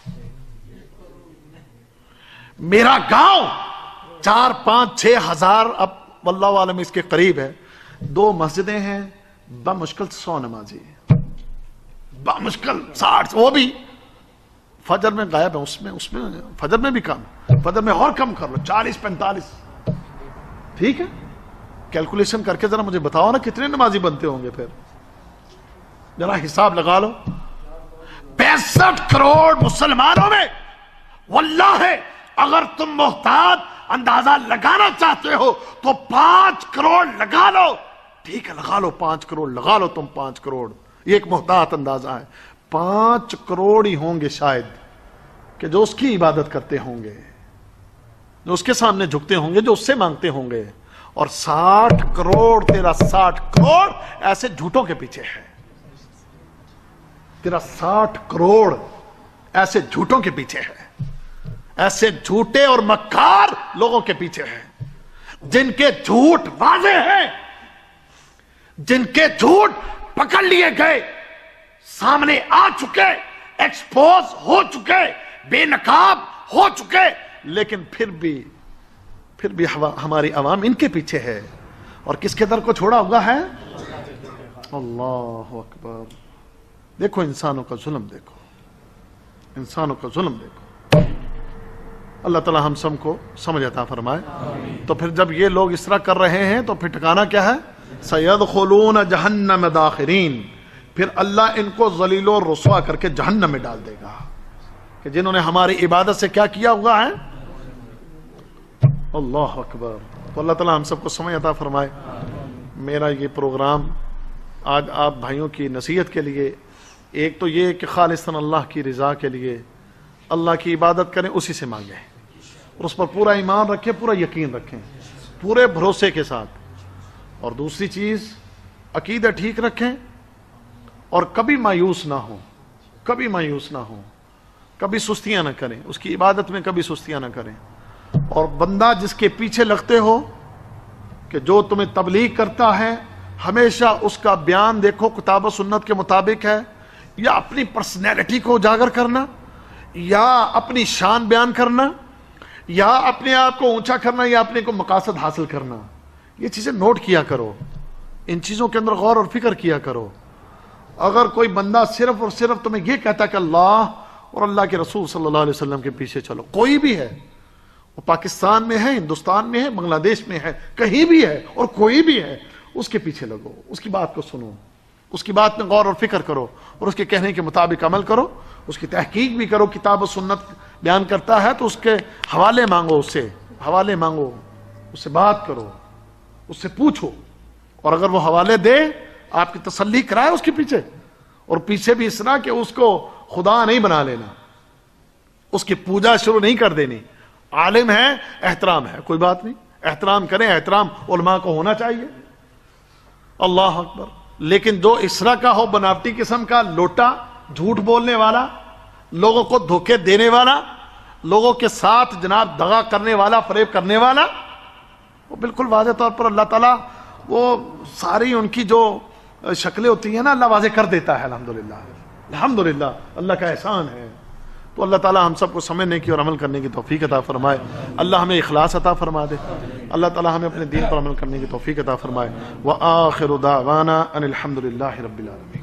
میرا گاؤں 4-5-6 ہزار، اب واللہ عالم اس کے قریب ہے، 2 مسجدیں ہیں، بمشکل 100 نمازی، بمشکل 60، وہ بھی فجر میں غائب ہے، اس میں فجر میں بھی کم، فجر میں اور کم کر لو 40-45، ٹھیک ہے؟ کیلکولیشن کر کے ذرا مجھے بتاؤ نا کتنے نمازی بنتے ہوں گے، پھر ذرا حساب لگا لو۔ 65 کروڑ مسلمانوں میں واللہ اگر تم محتاط اندازہ لگانا چاہتے ہو تو 5 کروڑ لگا لو، ٹھیک ہے لگا لو، 5 کروڑ لگا لو تم، 5 کروڑ یہ ایک محتاط اندازہ ہے۔ 5 کروڑ ہی ہوں گے شاید کہ جو اس کی عبادت کرتے ہوں گے، جو اس کے سامنے جھکتے ہوں گے، جو اس سے مانگتے ہوں گے، اور 60 کروڑ تیرا 60 کروڑ ایسے جھوٹوں کے پیچھے ہے، تیرا 60 کروڑ ایسے جھوٹوں کے پیچھے ہے، ایسے جھوٹے اور مکار لوگوں کے پیچھے ہے، جن کے جھوٹ واضح ہیں، جن کے جھوٹ پکڑ لیے گئے، سامنے آ چکے، ایکسپوز ہو چکے، بے نقاب ہو چکے، لیکن پھر بھی ہماری عوام ان کے پیچھے ہے، اور کس کے در کو چھوڑا ہوا ہے؟ اللہ اکبر۔ دیکھو انسانوں کا ظلم، دیکھو انسانوں کا ظلم، دیکھو۔ اللہ تعالی ہم سب کو سمجھ عطا فرمائے۔ تو پھر جب یہ لوگ اس طرح کر رہے ہیں تو پھر ٹھکانہ کیا ہے؟ سیدخلون جہنم داخرین، پھر اللہ ان کو ذلیل و رسوا کر کے جہنم میں ڈال دے گا، کہ جنہوں نے ہماری عبادت سے کیا کیا ہوا ہے۔ اللہ اکبر۔ تو اللہ تعالی ہم سب کو سمجھ عطا فرمائے۔ میرا یہ پروگرام آج آپ بھائیوں کی نصیحت کے لیے ایک تو یہ کہ خالصاً اللہ کی رضا کے لیے اللہ کی عبادت کریں، اسی سے مانگیں اور اس پر پورا ایمان رکھیں، پورا یقین رکھیں پورے بھروسے کے ساتھ. اور دوسری چیز عقیدہ ٹھیک رکھیں اور کبھی مایوس نہ ہوں، کبھی مایوس نہ ہوں، کبھی سستیاں نہ کریں، اس کی عبادت میں کبھی سستیاں نہ کریں. اور بندہ جس کے پیچھے لگتے ہو کہ جو تمہیں تبلیغ کرتا ہے، ہمیشہ اس کا بیان دیکھو کتاب و سنت کے مطابق ہے یا اپنی پرسنالٹی کو اجاگر کرنا یا اپنی شان بیان کرنا یا اپنے آپ کو اونچا کرنا یا اپنے کو مقاصد حاصل کرنا. یہ چیزیں نوٹ کیا کرو، ان چیزوں کے اندر غور اور فکر کیا کرو. اگر کوئی بندہ صرف اور صرف تمہیں یہ کہتا کہ اللہ اور اللہ کے رسول صلی اللہ علیہ وسلم کے پیچھے چلو، کوئی بھی ہے، وہ پاکستان میں ہے، ہندوستان میں ہے، بنگلہ دیش میں ہے، کہیں بھی ہے اور کوئی بھی ہے، اس کے پیچھے لگو، اس کی بات کو سنو، اس کی بات میں غور اور فکر کرو اور اس کے کہنے کے مطابق عمل کرو، اس کی تحقیق بھی کرو. کتاب و سنت بیان کرتا ہے تو اس کے حوالے مانگو، اس سے حوالے مانگو، اس سے بات کرو، اس سے پوچھو. اور اگر وہ حوالے دے، آپ کی تسلی کرائے اس کے پیچھے، اور پیچھے بھی اس طرح کہ اس کو خدا نہیں بنا لینا، اس کی پوجا شروع نہیں کر دینی. عالم ہے، احترام ہے، کوئی بات نہیں، احترام کریں، احترام علماء کو ہونا چاہیے. اللہ اکبر. لیکن جو اس طرح کا ہو، بناوٹی قسم کا، لوٹا، جھوٹ بولنے والا، لوگوں کو دھوکے دینے والا، لوگوں کے ساتھ جناب دغا کرنے والا، فریب کرنے والا، وہ بالکل واضح طور پر اللہ تعالیٰ وہ ساری ان کی جو شکلیں ہوتی ہیں نا، اللہ واضح کر دیتا ہے. الحمدللہ، الحمدللہ، اللہ کا احسان ہے. تو اللہ تعالیٰ ہم سب کو سمجھنے کی اور عمل کرنے کی توفیق عطا فرمائے. اللہ ہمیں اخلاص عطا فرما دے. اللہ تعالیٰ ہمیں اپنے دین پر عمل کرنے کی توفیق عطا فرمائے. وآخر دعوانا ان الحمدللہ رب العالمین.